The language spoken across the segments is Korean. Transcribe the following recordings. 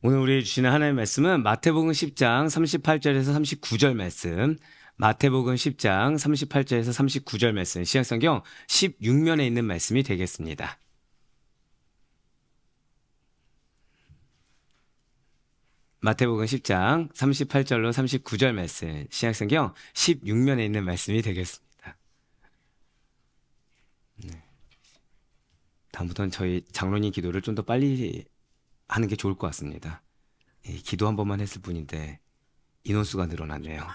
오늘 우리 주시는 하나님의 말씀은 마태복음 10장 38절에서 39절 말씀, 마태복음 10장 38절에서 39절 말씀, 신약성경 16면에 있는 말씀이 되겠습니다. 마태복음 10장 38절로 39절 말씀, 신약성경 16면에 있는 말씀이 되겠습니다. 다음부터는 저희 장로님 기도를 좀 더 빨리 하는 게 좋을 것 같습니다. 기도 한 번만 했을 뿐인데 인원수가 늘어났네요.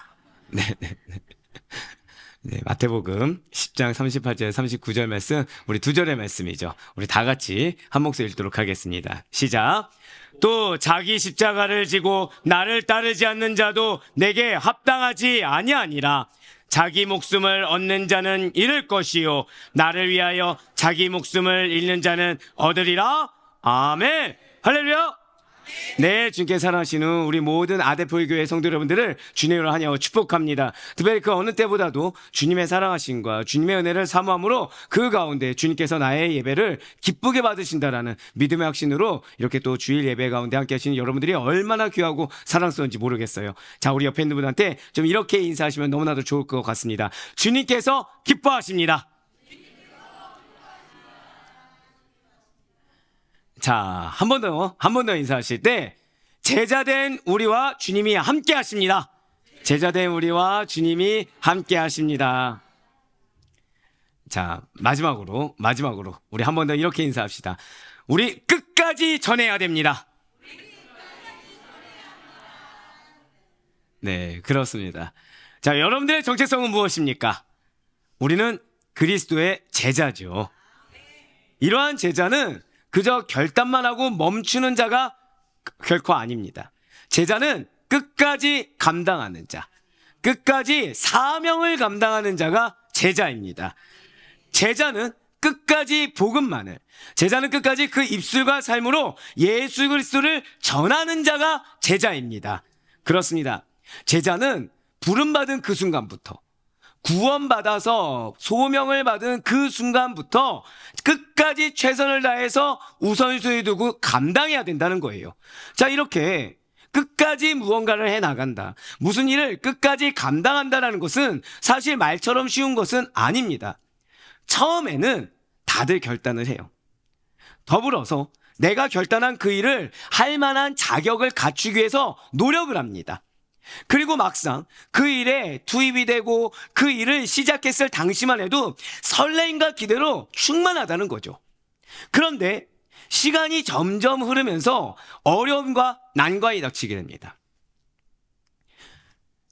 네. 마태복음 10장 38절 39절 말씀, 우리 두 절의 말씀이죠. 우리 다 같이 한 목소리 읽도록 하겠습니다. 시작. 또 자기 십자가를 지고 나를 따르지 않는 자도 내게 합당하지 아니하니라. 자기 목숨을 얻는 자는 잃을 것이요 나를 위하여 자기 목숨을 잃는 자는 얻으리라. 아멘. 할렐루야. 네, 주님께 사랑하시는 우리 모든 아데포이 교회 성도 여러분들을 주님으로 환영하고 축복합니다. 특별히 그 어느 때보다도 주님의 사랑하심과 주님의 은혜를 사모함으로 그 가운데 주님께서 나의 예배를 기쁘게 받으신다라는 믿음의 확신으로 이렇게 또 주일 예배 가운데 함께 하시는 여러분들이 얼마나 귀하고 사랑스러운지 모르겠어요. 자, 우리 옆에 있는 분한테 좀 이렇게 인사하시면 너무나도 좋을 것 같습니다. 주님께서 기뻐하십니다. 자, 한 번 더 인사하실 때, 제자된 우리와 주님이 함께 하십니다. 제자된 우리와 주님이 함께 하십니다. 자, 마지막으로, 우리 한 번 더 이렇게 인사합시다. 우리 끝까지 전해야 됩니다. 네, 그렇습니다. 자, 여러분들의 정체성은 무엇입니까? 우리는 그리스도의 제자죠. 이러한 제자는 그저 결단만 하고 멈추는 자가 결코 아닙니다. 제자는 끝까지 감당하는 자, 끝까지 사명을 감당하는 자가 제자입니다. 제자는 끝까지 복음만을, 제자는 끝까지 그 입술과 삶으로 예수 그리스도를 전하는 자가 제자입니다. 그렇습니다. 제자는 부름받은 그 순간부터, 구원받아서 소명을 받은 그 순간부터 끝까지 최선을 다해서 우선순위 두고 감당해야 된다는 거예요. 자, 이렇게 끝까지 무언가를 해나간다, 무슨 일을 끝까지 감당한다는 것은 사실 말처럼 쉬운 것은 아닙니다. 처음에는 다들 결단을 해요. 더불어서 내가 결단한 그 일을 할 만한 자격을 갖추기 위해서 노력을 합니다. 그리고 막상 그 일에 투입이 되고 그 일을 시작했을 당시만 해도 설레임과 기대로 충만하다는 거죠. 그런데 시간이 점점 흐르면서 어려움과 난관이 닥치게 됩니다.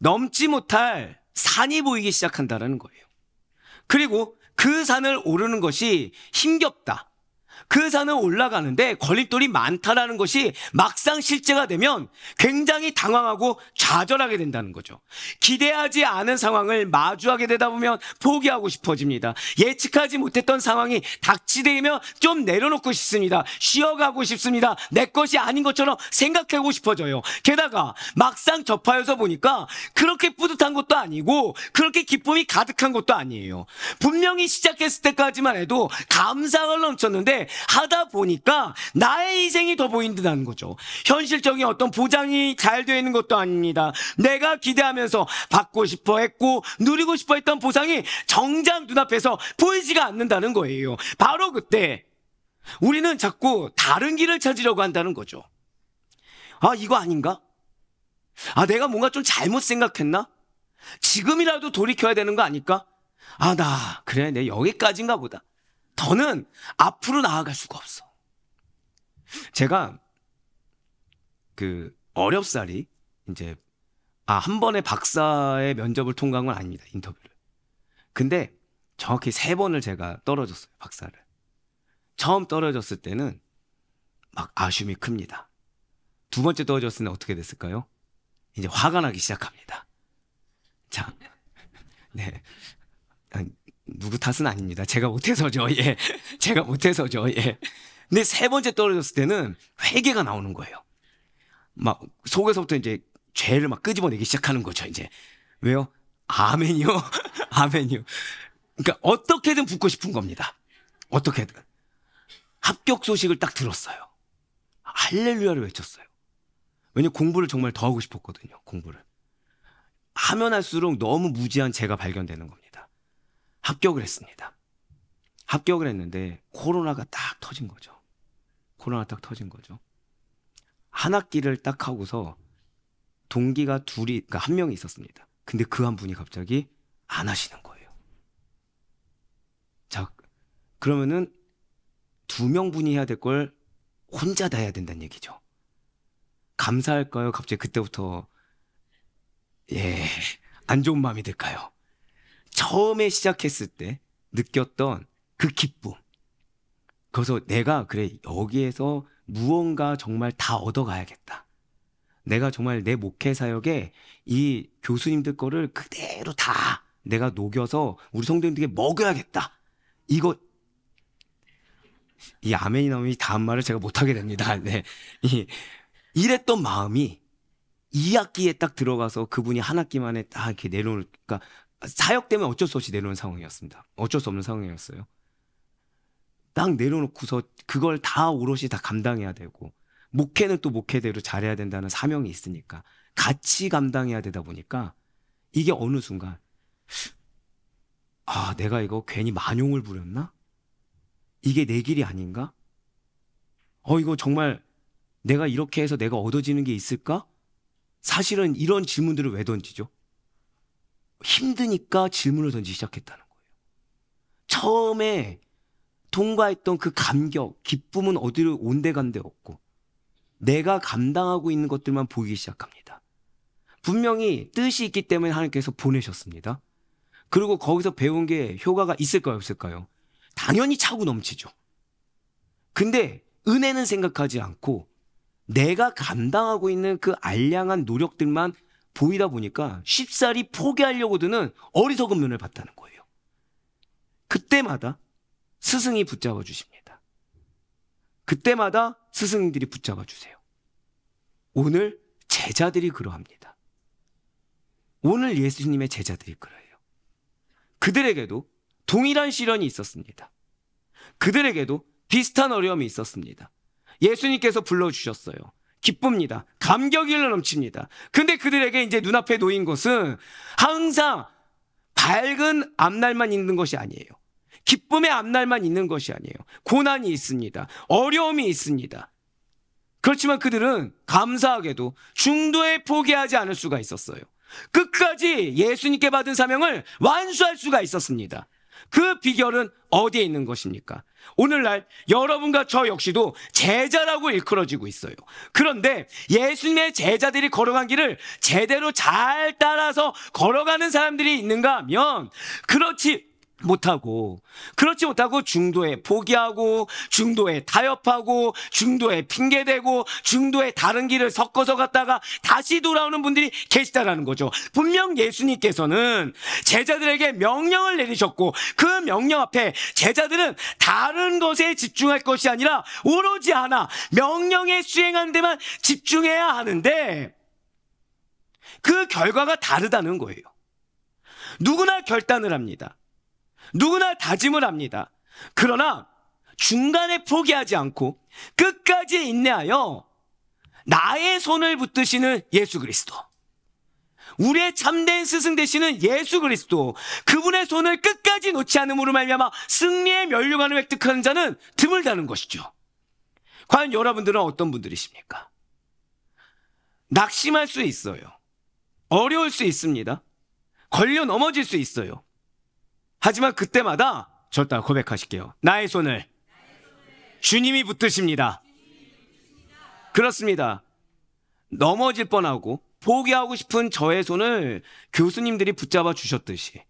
넘지 못할 산이 보이기 시작한다는 거예요. 그리고 그 산을 오르는 것이 힘겹다, 그 산을 올라가는데 걸림돌이 많다라는 것이 막상 실제가 되면 굉장히 당황하고 좌절하게 된다는 거죠. 기대하지 않은 상황을 마주하게 되다 보면 포기하고 싶어집니다. 예측하지 못했던 상황이 닥치되면 좀 내려놓고 싶습니다. 쉬어가고 싶습니다. 내 것이 아닌 것처럼 생각하고 싶어져요. 게다가 막상 접하여서 보니까 그렇게 뿌듯한 것도 아니고 그렇게 기쁨이 가득한 것도 아니에요. 분명히 시작했을 때까지만 해도 감사가 넘쳤는데 하다 보니까 나의 희생이 더 보인다는 거죠. 현실적인 어떤 보장이 잘 되어 있는 것도 아닙니다. 내가 기대하면서 받고 싶어 했고 누리고 싶어 했던 보상이 정작 눈앞에서 보이지가 않는다는 거예요. 바로 그때 우리는 자꾸 다른 길을 찾으려고 한다는 거죠. 아, 이거 아닌가? 아, 내가 뭔가 좀 잘못 생각했나? 지금이라도 돌이켜야 되는 거 아닐까? 아, 그래, 내 여기까지인가 보다. 더는 앞으로 나아갈 수가 없어. 제가 어렵사리 이제 한 번에 박사의 면접을 통과한 건 아닙니다. 인터뷰를. 근데 정확히 3번을 제가 떨어졌어요. 박사를. 처음 떨어졌을 때는 막 아쉬움이 큽니다. 2번째 떨어졌을 때는 어떻게 됐을까요? 이제 화가 나기 시작합니다. 자, 네. 누구 탓은 아닙니다. 제가 못해서죠. 예. 제가 못해서죠. 예. 근데 3번째 떨어졌을 때는 회개가 나오는 거예요. 막 속에서부터 이제 죄를 막 끄집어내기 시작하는 거죠. 이제 왜요? 아멘이요. 아멘이요. 그러니까 어떻게든 붙고 싶은 겁니다. 어떻게든. 합격 소식을 딱 들었어요. 할렐루야를 외쳤어요. 왜냐면 공부를 정말 더 하고 싶었거든요. 공부를. 하면 할수록 너무 무지한 제가 발견되는 겁니다. 합격을 했습니다. 합격을 했는데 코로나가 딱 터진 거죠. 코로나가 딱 터진 거죠. 한 학기를 딱 하고서 동기가 그러니까 한 명이 있었습니다. 근데 그 한 분이 갑자기 안 하시는 거예요. 자, 그러면은 2명분이 해야 될 걸 혼자 다 해야 된다는 얘기죠. 감사할까요? 갑자기 그때부터 안 좋은 마음이 들까요? 처음에 시작했을 때 느꼈던 그 기쁨. 그래서 내가 그래 여기에서 무언가 정말 다 얻어가야겠다. 내가 정말 내 목회 사역에 이 교수님들 거를 그대로 다 내가 녹여서 우리 성도님들에게 먹여야겠다. 이 아멘이 나오면 이 다음 말을 제가 못하게 됩니다. 네. 이랬던 마음이 2학기에 딱 들어가서 그분이 한 학기 만에 딱 이렇게 그러니까 사역 때문에 어쩔 수 없이 내려오는 상황이었습니다. 어쩔 수 없는 상황이었어요. 딱 내려놓고서 그걸 다 오롯이 다 감당해야 되고, 목회는 또 목회대로 잘해야 된다는 사명이 있으니까 같이 감당해야 되다 보니까 이게 어느 순간 내가 이거 괜히 만용을 부렸나? 이게 내 길이 아닌가? 이거 정말 내가 이렇게 해서 내가 얻어지는 게 있을까? 사실은 이런 질문들을 왜 던지죠? 힘드니까 질문을 던지기 시작했다는 거예요. 처음에 통과했던 그 감격, 기쁨은 어디로 온데간데 없고 내가 감당하고 있는 것들만 보이기 시작합니다. 분명히 뜻이 있기 때문에 하나님께서 보내셨습니다. 그리고 거기서 배운 게 효과가 있을까요, 없을까요? 당연히 차고 넘치죠. 근데 은혜는 생각하지 않고 내가 감당하고 있는 그 알량한 노력들만 보이다 보니까 쉽사리 포기하려고 드는 어리석은 면을 봤다는 거예요. 그때마다 스승이 붙잡아 주십니다. 그때마다 스승님들이 붙잡아 주세요. 오늘 제자들이 그러합니다. 오늘 예수님의 제자들이 그래요. 그들에게도 동일한 시련이 있었습니다. 그들에게도 비슷한 어려움이 있었습니다. 예수님께서 불러주셨어요. 기쁩니다. 감격이 흘러 넘칩니다. 근데 그들에게 이제 눈앞에 놓인 것은 항상 밝은 앞날만 있는 것이 아니에요. 기쁨의 앞날만 있는 것이 아니에요. 고난이 있습니다. 어려움이 있습니다. 그렇지만 그들은 감사하게도 중도에 포기하지 않을 수가 있었어요. 끝까지 예수님께 받은 사명을 완수할 수가 있었습니다. 그 비결은 어디에 있는 것입니까? 오늘날 여러분과 저 역시도 제자라고 일컬어지고 있어요. 그런데 예수님의 제자들이 걸어간 길을 제대로 잘 따라서 걸어가는 사람들이 있는가 하면 그렇지 못하고 중도에 포기하고 중도에 타협하고 중도에 핑계대고 중도에 다른 길을 섞어서 갔다가 다시 돌아오는 분들이 계시다라는 거죠. 분명 예수님께서는 제자들에게 명령을 내리셨고 그 명령 앞에 제자들은 다른 것에 집중할 것이 아니라 오로지 하나 명령에 수행하는 데만 집중해야 하는데 그 결과가 다르다는 거예요. 누구나 결단을 합니다. 누구나 다짐을 합니다. 그러나 중간에 포기하지 않고 끝까지 인내하여 나의 손을 붙드시는 예수 그리스도, 우리의 참된 스승 되시는 예수 그리스도, 그분의 손을 끝까지 놓지 않음으로 말미암아 승리의 면류관을 획득하는 자는 드물다는 것이죠. 과연 여러분들은 어떤 분들이십니까? 낙심할 수 있어요. 어려울 수 있습니다. 걸려 넘어질 수 있어요. 하지만 그때마다 절대 고백하실게요. 나의 손을 주님이 붙드십니다. 그렇습니다. 넘어질 뻔하고 포기하고 싶은 저의 손을 교수님들이 붙잡아 주셨듯이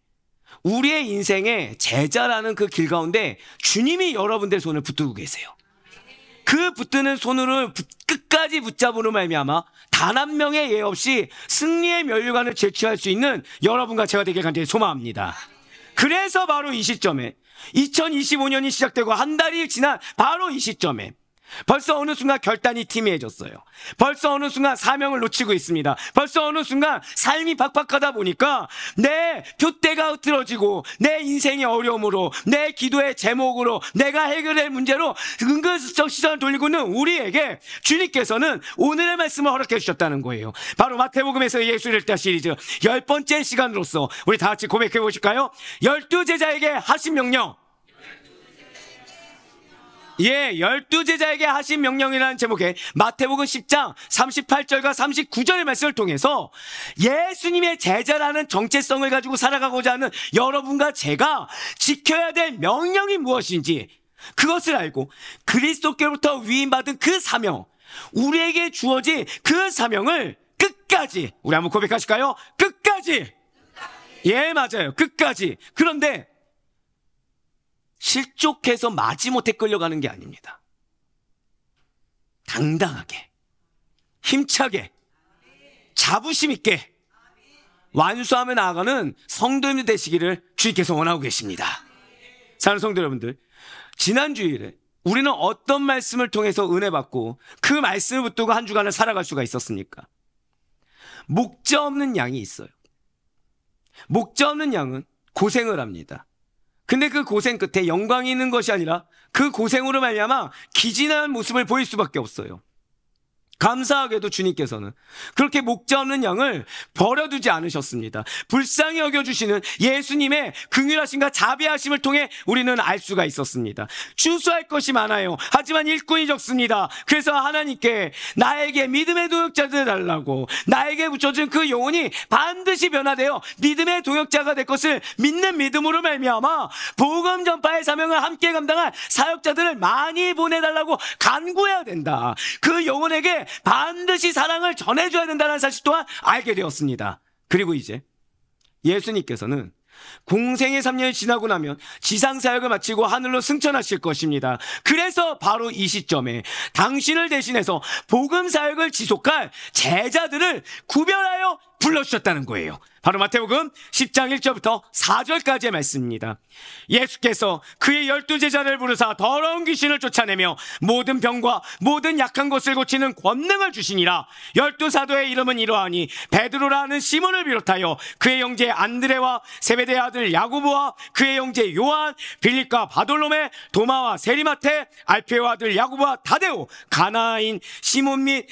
우리의 인생의 제자라는 그 길 가운데 주님이 여러분들의 손을 붙들고 계세요. 그 붙드는 손으로 끝까지 붙잡으로 말미암아 단 한 명의 예 없이 승리의 면류관을 제취할 수 있는 여러분과 제가 되길 간절히 소망합니다. 그래서 바로 이 시점에 2025년이 시작되고 한 달이 지난 바로 이 시점에 벌써 어느 순간 결단이 희미해졌어요. 벌써 어느 순간 사명을 놓치고 있습니다. 벌써 어느 순간 삶이 팍팍하다 보니까 내 표대가 흐트러지고 내 인생의 어려움으로, 내 기도의 제목으로, 내가 해결할 문제로 은근슬쩍 시선을 돌리고 있는 우리에게 주님께서는 오늘의 말씀을 허락해 주셨다는 거예요. 바로 마태복음에서 예수를 때 시리즈 10번째 시간으로서 우리 다 같이 고백해 보실까요? 12제자에게 하신 명령. 예, 12제자에게 하신 명령이라는 제목의 마태복음 10장 38절과 39절의 말씀을 통해서 예수님의 제자라는 정체성을 가지고 살아가고자 하는 여러분과 제가 지켜야 될 명령이 무엇인지 그것을 알고 그리스도께로부터 위임받은 그 사명, 우리에게 주어진 그 사명을 끝까지, 우리 한번 고백하실까요? 끝까지! 예, 맞아요. 끝까지. 그런데 실족해서 마지못해 끌려가는 게 아닙니다. 당당하게, 힘차게, 자부심 있게 완수하며 나아가는 성도님들 되시기를 주님께서 원하고 계십니다. 사랑하는 성도 여러분들, 지난 주일에 우리는 어떤 말씀을 통해서 은혜 받고 그 말씀을 붙들고 한 주간을 살아갈 수가 있었습니까? 목자 없는 양이 있어요. 목자 없는 양은 고생을 합니다. 근데 그 고생 끝에 영광이 있는 것이 아니라 그 고생으로 말미암아 기진한 모습을 보일 수밖에 없어요. 감사하게도 주님께서는 그렇게 목자 없는 양을 버려두지 않으셨습니다. 불쌍히 여겨주시는 예수님의 긍휼하심과 자비하심을 통해 우리는 알 수가 있었습니다. 추수할 것이 많아요. 하지만 일꾼이 적습니다. 그래서 하나님께 나에게 믿음의 동역자들 달라고, 나에게 붙여준 그 영혼이 반드시 변화되어 믿음의 동역자가 될 것을 믿는 믿음으로 말미암아 복음 전파의 사명을 함께 감당할 사역자들을 많이 보내달라고 간구해야 된다. 그 영혼에게 반드시 사랑을 전해줘야 된다는 사실 또한 알게 되었습니다. 그리고 이제 예수님께서는 공생의 3년이 지나고 나면 지상사역을 마치고 하늘로 승천하실 것입니다. 그래서 바로 이 시점에 당신을 대신해서 복음사역을 지속할 제자들을 구별하여 불러주셨다는 거예요. 바로 마태복음 10장 1절부터 4절까지의 말씀입니다. 예수께서 그의 12제자를 부르사 더러운 귀신을 쫓아내며 모든 병과 모든 약한 것을 고치는 권능을 주시니라. 12사도의 이름은 이러하니 베드로라 하는 시몬을 비롯하여 그의 형제 안드레와 세베대의 아들 야고보와 그의 형제 요한, 빌립과 바돌로메, 도마와 세리마테, 알페오 아들 야고보와 다데오, 가나인 시몬 및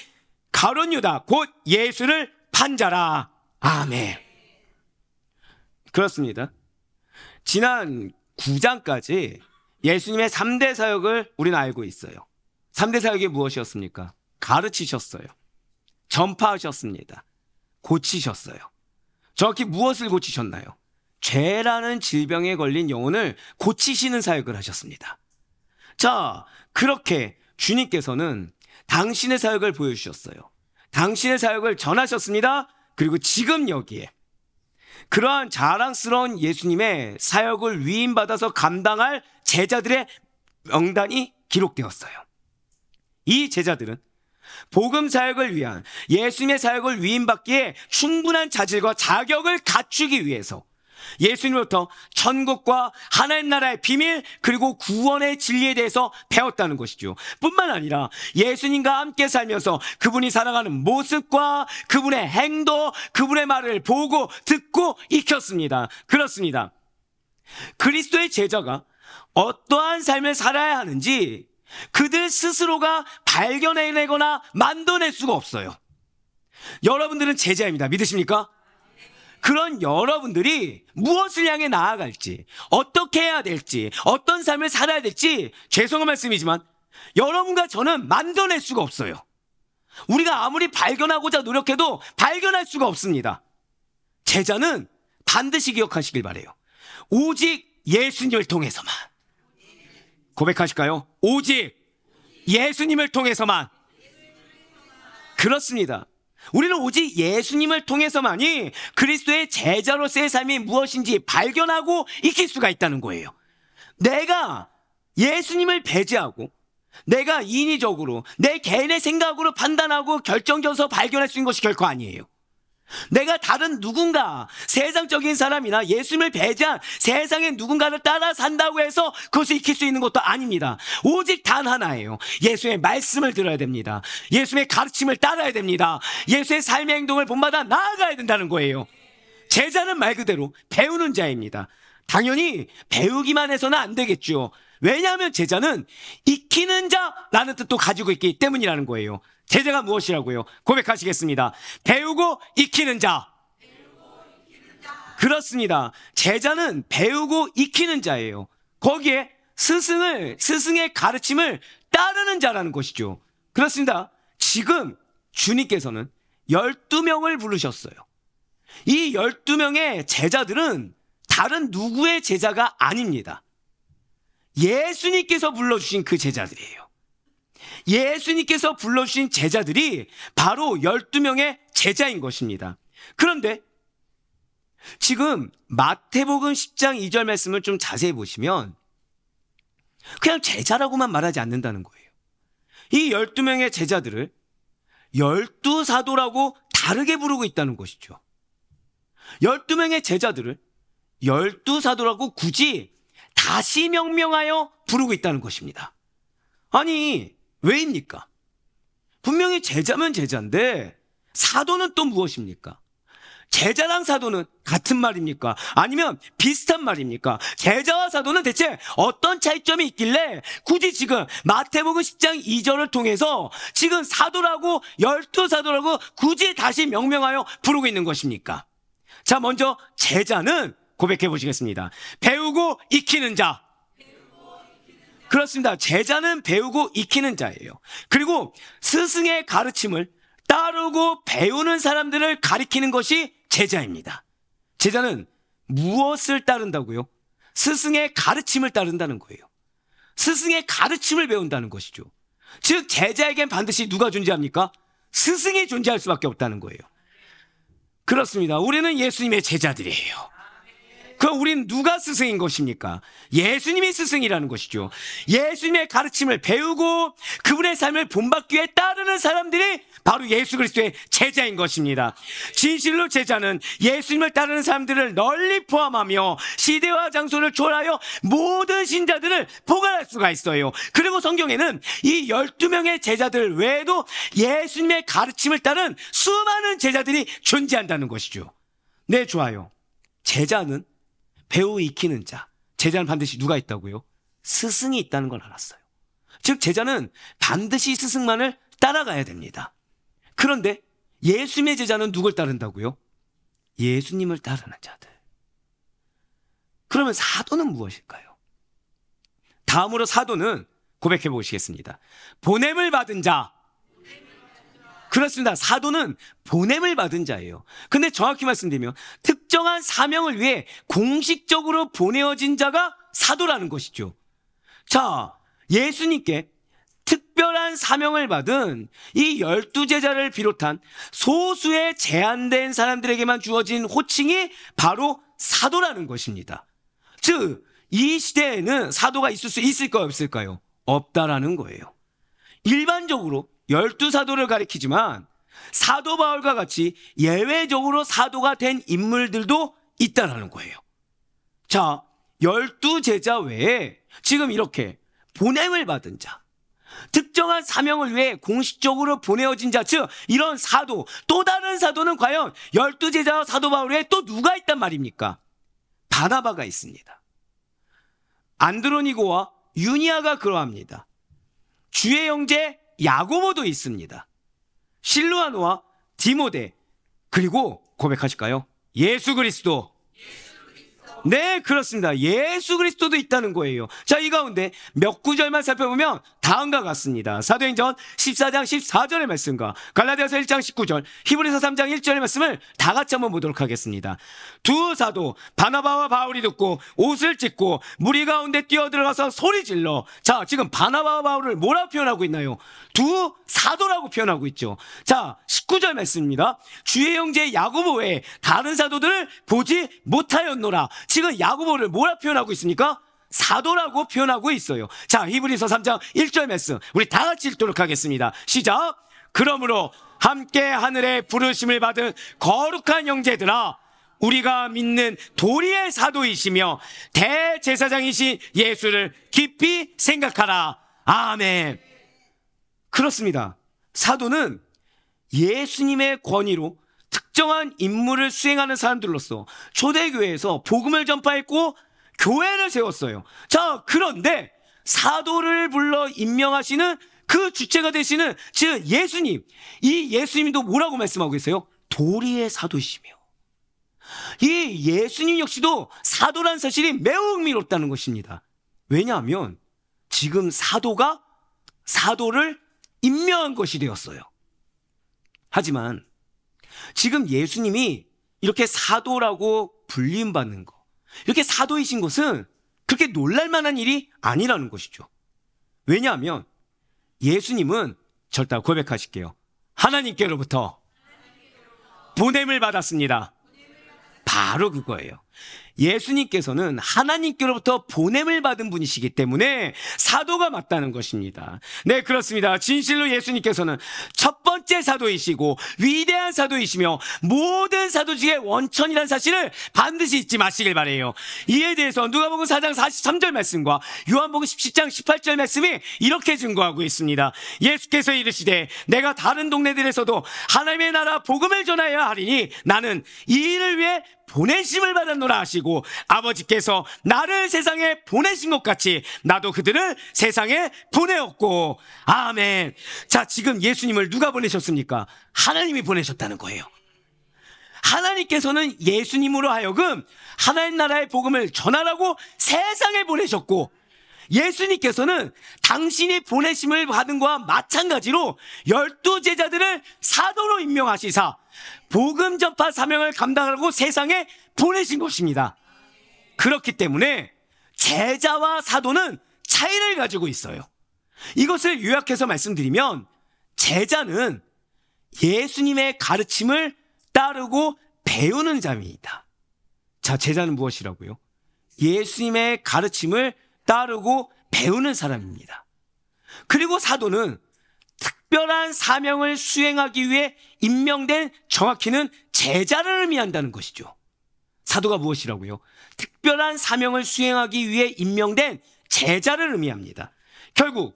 가룟 유다 곧 예수를 판자라. 아멘. 그렇습니다. 지난 9장까지 예수님의 3대 사역을 우리는 알고 있어요. 3대 사역이 무엇이었습니까? 가르치셨어요. 전파하셨습니다. 고치셨어요. 정확히 무엇을 고치셨나요? 죄라는 질병에 걸린 영혼을 고치시는 사역을 하셨습니다. 자, 그렇게 주님께서는 당신의 사역을 보여주셨어요. 당신의 사역을 전하셨습니다. 그리고 지금 여기에 그러한 자랑스러운 예수님의 사역을 위임받아서 감당할 제자들의 명단이 기록되었어요. 이 제자들은 복음 사역을 위한, 예수님의 사역을 위임받기에 충분한 자질과 자격을 갖추기 위해서 예수님으로부터 천국과 하나님 나라의 비밀 그리고 구원의 진리에 대해서 배웠다는 것이죠. 뿐만 아니라 예수님과 함께 살면서 그분이 살아가는 모습과 그분의 행동, 그분의 말을 보고 듣고 익혔습니다. 그렇습니다. 그리스도의 제자가 어떠한 삶을 살아야 하는지 그들 스스로가 발견해내거나 만들어낼 수가 없어요. 여러분들은 제자입니다. 믿으십니까? 그런 여러분들이 무엇을 향해 나아갈지, 어떻게 해야 될지, 어떤 삶을 살아야 될지 죄송한 말씀이지만 여러분과 저는 만들어낼 수가 없어요. 우리가 아무리 발견하고자 노력해도 발견할 수가 없습니다. 제자는 반드시 기억하시길 바라요. 오직 예수님을 통해서만. 고백하실까요? 오직 예수님을 통해서만. 그렇습니다. 우리는 오직 예수님을 통해서만이 그리스도의 제자로서의 삶이 무엇인지 발견하고 익힐 수가 있다는 거예요. 내가 예수님을 배제하고 내가 인위적으로 내 개인의 생각으로 판단하고 결정져서 발견할 수 있는 것이 결코 아니에요. 내가 다른 누군가, 세상적인 사람이나 예수님을 배제한 세상의 누군가를 따라 산다고 해서 그것을 익힐 수 있는 것도 아닙니다. 오직 단 하나예요. 예수의 말씀을 들어야 됩니다. 예수의 가르침을 따라야 됩니다. 예수의 삶의 행동을 본받아 나아가야 된다는 거예요. 제자는 말 그대로 배우는 자입니다. 당연히 배우기만 해서는 안 되겠죠. 왜냐하면 제자는 익히는 자라는 뜻도 가지고 있기 때문이라는 거예요. 제자가 무엇이라고요? 고백하시겠습니다. 배우고 익히는 자. 그렇습니다. 제자는 배우고 익히는 자예요. 거기에 스승의 가르침을 따르는 자라는 것이죠. 그렇습니다. 지금 주님께서는 12명을 부르셨어요. 이 12명의 제자들은 다른 누구의 제자가 아닙니다. 예수님께서 불러주신 그 제자들이에요. 예수님께서 불러주신 제자들이 바로 12명의 제자인 것입니다. 그런데 지금 마태복음 10장 2절 말씀을 좀 자세히 보시면 그냥 제자라고만 말하지 않는다는 거예요. 이 12명의 제자들을 12사도라고 다르게 부르고 있다는 것이죠. 12명의 제자들을 12사도라고 굳이 다시 명명하여 부르고 있다는 것입니다. 아니, 왜입니까? 분명히 제자면 제자인데 사도는 또 무엇입니까? 제자랑 사도는 같은 말입니까? 아니면 비슷한 말입니까? 제자와 사도는 대체 어떤 차이점이 있길래 굳이 지금 마태복음 10장 2절을 통해서 지금 사도라고 12사도라고 굳이 다시 명명하여 부르고 있는 것입니까? 자, 먼저 제자는 고백해 보시겠습니다. 배우고 익히는 자. 그렇습니다. 제자는 배우고 익히는 자예요. 그리고 스승의 가르침을 따르고 배우는 사람들을 가리키는 것이 제자입니다. 제자는 무엇을 따른다고요? 스승의 가르침을 따른다는 거예요. 스승의 가르침을 배운다는 것이죠. 즉 제자에겐 반드시 누가 존재합니까? 스승이 존재할 수밖에 없다는 거예요. 그렇습니다. 우리는 예수님의 제자들이에요. 그럼 우린 누가 스승인 것입니까? 예수님이 스승이라는 것이죠. 예수님의 가르침을 배우고 그분의 삶을 본받기 위해 따르는 사람들이 바로 예수 그리스도의 제자인 것입니다. 진실로 제자는 예수님을 따르는 사람들을 널리 포함하며 시대와 장소를 초월하여 모든 신자들을 포괄할 수가 있어요. 그리고 성경에는 이 12명의 제자들 외에도 예수님의 가르침을 따른 수많은 제자들이 존재한다는 것이죠. 네, 좋아요. 제자는 배우 익히는 자. 제자는 반드시 누가 있다고요? 스승이 있다는 걸 알았어요. 즉 제자는 반드시 스승만을 따라가야 됩니다. 그런데 예수님의 제자는 누굴 따른다고요? 예수님을 따르는 자들. 그러면 사도는 무엇일까요? 다음으로 사도는 고백해 보시겠습니다. 보냄을 받은 자. 그렇습니다. 사도는 보냄을 받은 자예요. 근데 정확히 말씀드리면 특정한 사명을 위해 공식적으로 보내어진 자가 사도라는 것이죠. 자, 예수님께 특별한 사명을 받은 이 12제자를 비롯한 소수의 제한된 사람들에게만 주어진 호칭이 바로 사도라는 것입니다. 즉, 이 시대에는 사도가 있을 수 있을까요? 없을까요? 없다라는 거예요. 일반적으로 12사도를 가리키지만 사도 바울과 같이 예외적으로 사도가 된 인물들도 있다라는 거예요. 자, 12제자 외에 지금 이렇게 보냄을 받은 자, 특정한 사명을 위해 공식적으로 보내어진 자, 즉 이런 사도, 또 다른 사도는 과연 12제자와 사도 바울 외에 또 누가 있단 말입니까? 바나바가 있습니다. 안드로니고와 유니아가 그러합니다. 주의 형제 야고보도 있습니다. 실루아노와 디모데, 그리고 고백하실까요? 예수 그리스도. 네, 그렇습니다. 예수 그리스도도 있다는 거예요. 자, 이 가운데 몇 구절만 살펴보면 다음과 같습니다. 사도행전 14장 14절의 말씀과 갈라디아서 1장 19절, 히브리서 3장 1절의 말씀을 다 같이 한번 보도록 하겠습니다. 두 사도 바나바와 바울이 듣고 옷을 찢고 무리 가운데 뛰어들어가서 소리질러. 자, 지금 바나바와 바울을 뭐라고 표현하고 있나요? 두 사도라고 표현하고 있죠. 자, 19절 말씀입니다. 주의 형제 야고보 외에 다른 사도들을 보지 못하였노라. 지금 야고보를 뭐라 표현하고 있습니까? 사도라고 표현하고 있어요. 자, 히브리서 3장 1절 말씀 우리 다 같이 읽도록 하겠습니다. 시작. 그러므로 함께 하늘의 부르심을 받은 거룩한 형제들아, 우리가 믿는 도리의 사도이시며 대제사장이신 예수를 깊이 생각하라. 아멘. 그렇습니다. 사도는 예수님의 권위로 특정한 임무를 수행하는 사람들로서 초대교회에서 복음을 전파했고 교회를 세웠어요. 자, 그런데 사도를 불러 임명하시는 그 주체가 되시는 즉 예수님, 이 예수님도 뭐라고 말씀하고 계세요? 도리의 사도이시며. 이 예수님 역시도 사도라는 사실이 매우 흥미롭다는 것입니다. 왜냐하면 지금 사도가 사도를 임명한 것이 되었어요. 하지만 지금 예수님이 이렇게 사도라고 불림받는 거, 이렇게 사도이신 것은 그렇게 놀랄만한 일이 아니라는 것이죠. 왜냐하면 예수님은 절대 고백하실게요. 하나님께로부터 보냄을 받았습니다. 바로 그거예요. 예수님께서는 하나님께로부터 보냄을 받은 분이시기 때문에 사도가 맞다는 것입니다. 네, 그렇습니다. 진실로 예수님께서는 첫 번째 사도이시고 위대한 사도이시며 모든 사도 중에 원천이라는 사실을 반드시 잊지 마시길 바라요. 이에 대해서 누가복음 4장 43절 말씀과 요한복음 17장 18절 말씀이 이렇게 증거하고 있습니다. 예수께서 이르시되 내가 다른 동네들에서도 하나님의 나라 복음을 전하여야 하리니 나는 이 일을 위해 보내심을 받았노라 하시고 아버지께서 나를 세상에 보내신 것 같이 나도 그들을 세상에 보내었고. 아멘. 자, 지금 예수님을 누가 보내셨습니까? 하나님이 보내셨다는 거예요. 하나님께서는 예수님으로 하여금 하나님 나라의 복음을 전하라고 세상에 보내셨고, 예수님께서는 당신이 보내심을 받은 것과 마찬가지로 12제자들을 사도로 임명하시사 복음 전파 사명을 감당하라고 세상에 보내신 것입니다. 그렇기 때문에 제자와 사도는 차이를 가지고 있어요. 이것을 요약해서 말씀드리면 제자는 예수님의 가르침을 따르고 배우는 자입니다. 자, 제자는 무엇이라고요? 예수님의 가르침을 따르고 배우는 사람입니다. 그리고 사도는 특별한 사명을 수행하기 위해 임명된, 정확히는 제자를 의미한다는 것이죠. 사도가 무엇이라고요? 특별한 사명을 수행하기 위해 임명된 제자를 의미합니다. 결국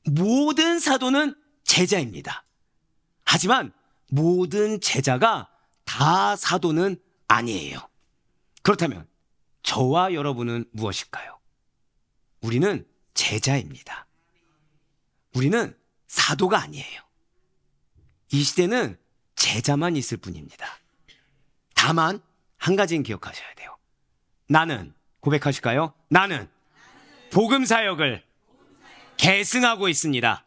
모든 사도는 제자입니다. 하지만 모든 제자가 다 사도는 아니에요. 그렇다면 저와 여러분은 무엇일까요? 우리는 제자입니다. 우리는 사도가 아니에요. 이 시대는 제자만 있을 뿐입니다. 다만 한 가지는 기억하셔야 돼요. 나는, 고백하실까요? 나는 복음 사역을 계승하고 있습니다.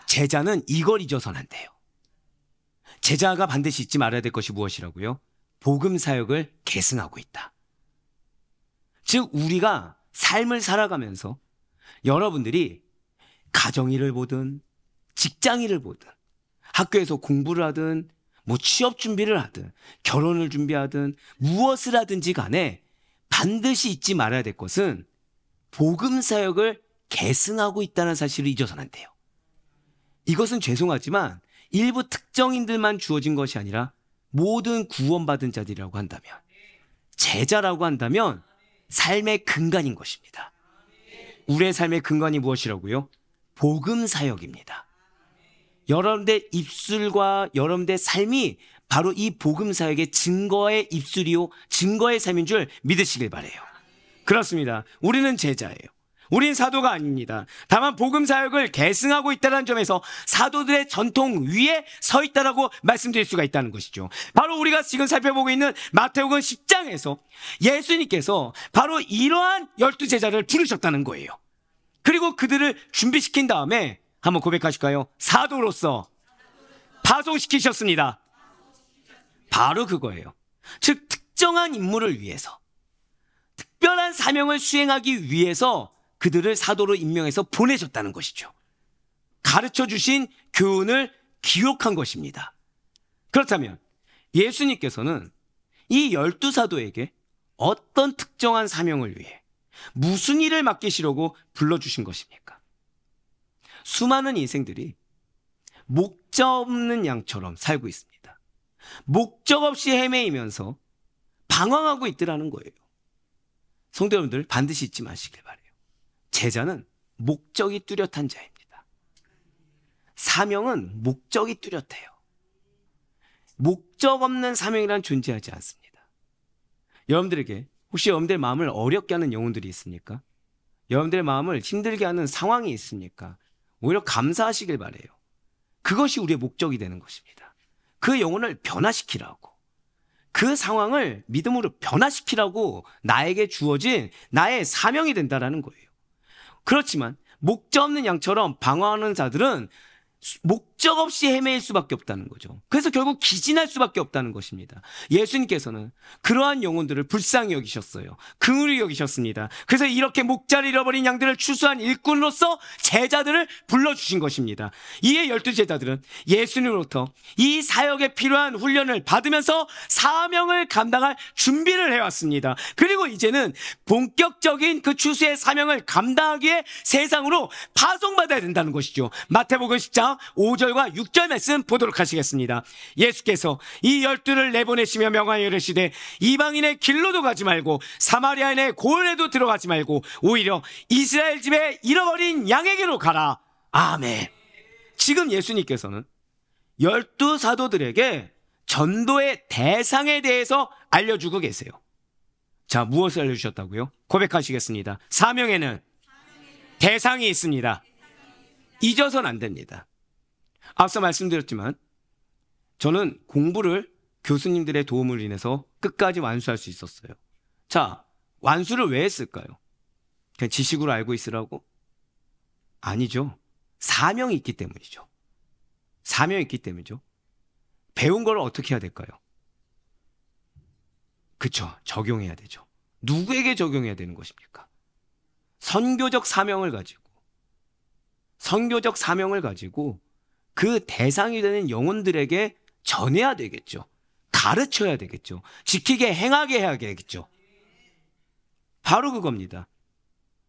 제자는 이걸 잊어서는 안 돼요. 제자가 반드시 잊지 말아야 될 것이 무엇이라고요? 복음 사역을 계승하고 있다. 즉 우리가 삶을 살아가면서 여러분들이 가정일을 보든 직장일을 보든 학교에서 공부를 하든 뭐 취업 준비를 하든 결혼을 준비하든 무엇을 하든지 간에 반드시 잊지 말아야 될 것은 복음 사역을 계승하고 있다는 사실을 잊어서는 안 돼요. 이것은 죄송하지만 일부 특정인들만 주어진 것이 아니라 모든 구원받은 자들이라고 한다면, 제자라고 한다면 삶의 근간인 것입니다. 우리의 삶의 근간이 무엇이라고요? 복음 사역입니다. 여러분들의 입술과 여러분들의 삶이 바로 이 복음 사역의 증거의 입술이요, 증거의 삶인 줄 믿으시길 바라요. 그렇습니다. 우리는 제자예요. 우린 사도가 아닙니다. 다만 복음 사역을 계승하고 있다는 점에서 사도들의 전통 위에 서 있다라고 말씀드릴 수가 있다는 것이죠. 바로 우리가 지금 살펴보고 있는 마태복음 10장에서 예수님께서 바로 이러한 12제자를 부르셨다는 거예요. 그리고 그들을 준비시킨 다음에 한번 고백하실까요? 사도로서 파송시키셨습니다. 바로 그거예요. 즉 특정한 임무를 위해서, 특별한 사명을 수행하기 위해서 그들을 사도로 임명해서 보내셨다는 것이죠. 가르쳐 주신 교훈을 기록한 것입니다. 그렇다면 예수님께서는 이 12사도에게 어떤 특정한 사명을 위해 무슨 일을 맡기시려고 불러주신 것입니까? 수많은 인생들이 목적 없는 양처럼 살고 있습니다. 목적 없이 헤매이면서 방황하고 있더라는 거예요. 성도 여러분들, 반드시 잊지 마시길 바라요. 제자는 목적이 뚜렷한 자입니다. 사명은 목적이 뚜렷해요. 목적 없는 사명이란 존재하지 않습니다. 여러분들에게 혹시 여러분들의 마음을 어렵게 하는 영혼들이 있습니까? 여러분들의 마음을 힘들게 하는 상황이 있습니까? 오히려 감사하시길 바라요. 그것이 우리의 목적이 되는 것입니다. 그 영혼을 변화시키라고, 그 상황을 믿음으로 변화시키라고 나에게 주어진 나의 사명이 된다라는 거예요. 그렇지만 목적 없는 양처럼 방황하는 자들은 목적 없이 헤매일 수밖에 없다는 거죠. 그래서 결국 기진할 수밖에 없다는 것입니다. 예수님께서는 그러한 영혼들을 불쌍히 여기셨어요. 긍휼히 여기셨습니다. 그래서 이렇게 목자를 잃어버린 양들을 추수한 일꾼으로서 제자들을 불러주신 것입니다. 이에 12제자들은 예수님으로부터 이 사역에 필요한 훈련을 받으면서 사명을 감당할 준비를 해왔습니다. 그리고 이제는 본격적인 그 추수의 사명을 감당하기 위해 세상으로 파송받아야 된다는 것이죠. 마태복음 10장 5절과 6절 말씀 보도록 하시겠습니다. 예수께서 이 12를 내보내시며 명하여 이르시되 이방인의 길로도 가지 말고 사마리아인의 고을에도 들어가지 말고 오히려 이스라엘 집에 잃어버린 양에게로 가라. 아멘. 지금 예수님께서는 12 사도들에게 전도의 대상에 대해서 알려주고 계세요. 자, 무엇을 알려주셨다고요? 고백하시겠습니다. 사명에는 대상이 있습니다. 잊어서는 안 됩니다. 앞서 말씀드렸지만 저는 공부를 교수님들의 도움을 인해서 끝까지 완수할 수 있었어요. 자, 완수를 왜 했을까요? 그냥 지식으로 알고 있으라고? 아니죠. 사명이 있기 때문이죠. 사명이 있기 때문이죠. 배운 걸 어떻게 해야 될까요? 그쵸, 적용해야 되죠. 누구에게 적용해야 되는 것입니까? 선교적 사명을 가지고 그 대상이 되는 영혼들에게 전해야 되겠죠. 가르쳐야 되겠죠. 지키게 행하게 해야 되겠죠. 바로 그겁니다.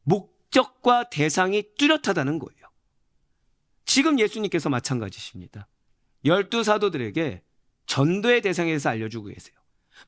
목적과 대상이 뚜렷하다는 거예요. 지금 예수님께서 마찬가지십니다. 12 사도들에게 전도의 대상에 대해서 알려주고 계세요.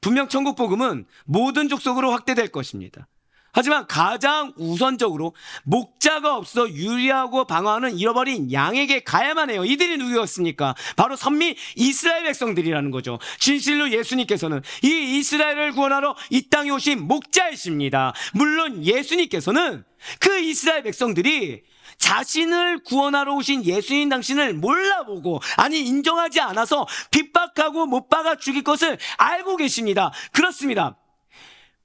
분명 천국 복음은 모든 족속으로 확대될 것입니다. 하지만 가장 우선적으로 목자가 없어 유리하고 방황하는 잃어버린 양에게 가야만 해요. 이들이 누구였습니까? 바로 선민 이스라엘 백성들이라는 거죠. 진실로 예수님께서는 이 이스라엘을 구원하러 이 땅에 오신 목자이십니다. 물론 예수님께서는 그 이스라엘 백성들이 자신을 구원하러 오신 예수님 당신을 몰라보고, 아니 인정하지 않아서 핍박하고 못 박아 죽일 것을 알고 계십니다. 그렇습니다.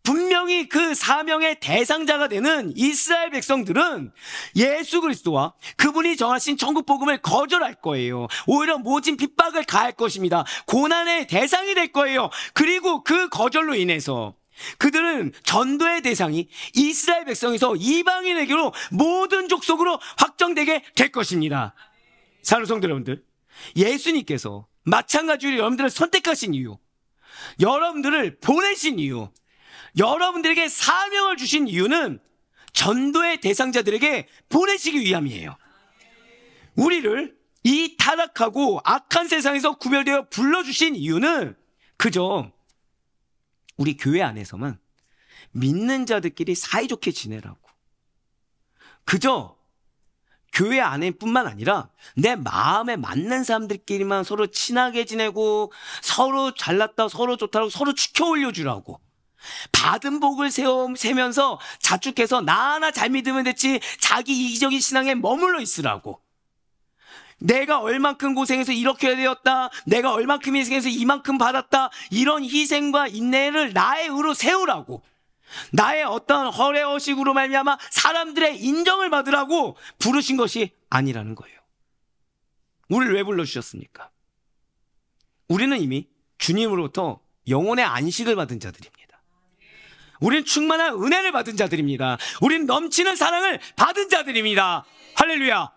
분명히 그 사명의 대상자가 되는 이스라엘 백성들은 예수 그리스도와 그분이 정하신 천국 복음을 거절할 거예요. 오히려 모진 핍박을 가할 것입니다. 고난의 대상이 될 거예요. 그리고 그 거절로 인해서 그들은 전도의 대상이 이스라엘 백성에서 이방인에게로 모든 족속으로 확정되게 될 것입니다. 사랑하는 성도 여러분들, 예수님께서 마찬가지로 여러분들을 선택하신 이유, 여러분들을 보내신 이유, 여러분들에게 사명을 주신 이유는 전도의 대상자들에게 보내시기 위함이에요. 우리를 이 타락하고 악한 세상에서 구별되어 불러주신 이유는 그저 우리 교회 안에서만 믿는 자들끼리 사이좋게 지내라고, 그저 교회 안에뿐만 아니라 내 마음에 맞는 사람들끼리만 서로 친하게 지내고 서로 잘났다 서로 좋다고 서로 축혀 올려주라고, 받은 복을 세면서 자축해서 나 하나 잘 믿으면 됐지 자기 이기적인 신앙에 머물러 있으라고, 내가 얼만큼 고생해서 이렇게 되었다, 내가 얼만큼 희생해서 이만큼 받았다, 이런 희생과 인내를 나의 의로 세우라고, 나의 어떤 허례허식으로 말미암아 사람들의 인정을 받으라고 부르신 것이 아니라는 거예요. 우리를 왜 불러주셨습니까? 우리는 이미 주님으로부터 영혼의 안식을 받은 자들입니다. 우리는 충만한 은혜를 받은 자들입니다. 우리는 넘치는 사랑을 받은 자들입니다. 할렐루야.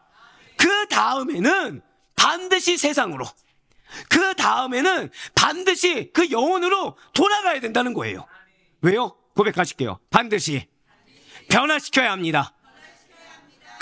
그 다음에는 반드시 세상으로, 그 다음에는 반드시 그 영혼으로 돌아가야 된다는 거예요. 왜요? 고백하실게요. 반드시 변화시켜야 합니다.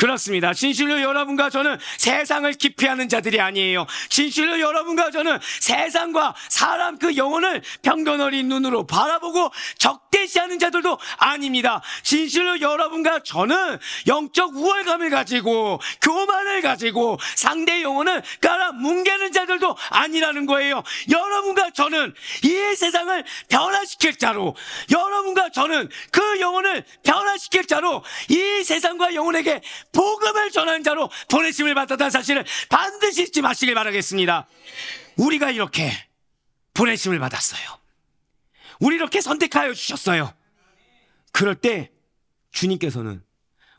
그렇습니다. 진실로 여러분과 저는 세상을 기피하는 자들이 아니에요. 진실로 여러분과 저는 세상과 사람 그 영혼을 편견 어린 눈으로 바라보고 적대시하는 자들도 아닙니다. 진실로 여러분과 저는 영적 우월감을 가지고 교만을 가지고 상대의 영혼을 깔아뭉개는 자들도 아니라는 거예요. 여러분과 저는 이 세상을 변화시킬 자로, 여러분과 저는 그 영혼을 변화시킬 자로, 이 세상과 영혼에게 복음을 전하는 자로 보내심을 받았다는 사실을 반드시 잊지 마시길 바라겠습니다. 우리가 이렇게 보내심을 받았어요. 우리 이렇게 선택하여 주셨어요. 그럴 때 주님께서는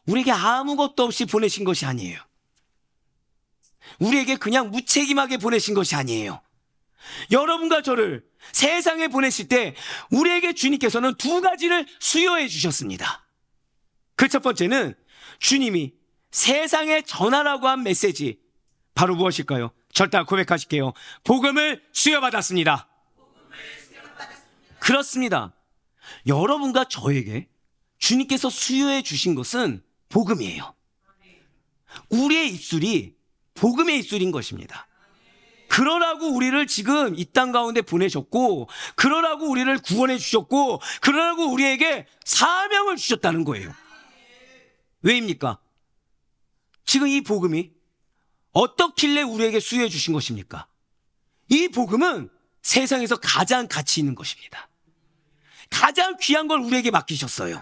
우리에게 아무것도 없이 보내신 것이 아니에요. 우리에게 그냥 무책임하게 보내신 것이 아니에요. 여러분과 저를 세상에 보내실 때 우리에게 주님께서는 두 가지를 수여해 주셨습니다. 그 첫 번째는 주님이 세상에 전하라고 한 메시지, 바로 무엇일까요? 절대 고백하실게요. 복음을 수여받았습니다. 그렇습니다. 여러분과 저에게 주님께서 수여해 주신 것은 복음이에요. 우리의 입술이 복음의 입술인 것입니다. 그러라고 우리를 지금 이 땅 가운데 보내셨고, 그러라고 우리를 구원해 주셨고, 그러라고 우리에게 사명을 주셨다는 거예요. 왜입니까? 지금 이 복음이 어떻길래 우리에게 수여해 주신 것입니까? 이 복음은 세상에서 가장 가치 있는 것입니다. 가장 귀한 걸 우리에게 맡기셨어요.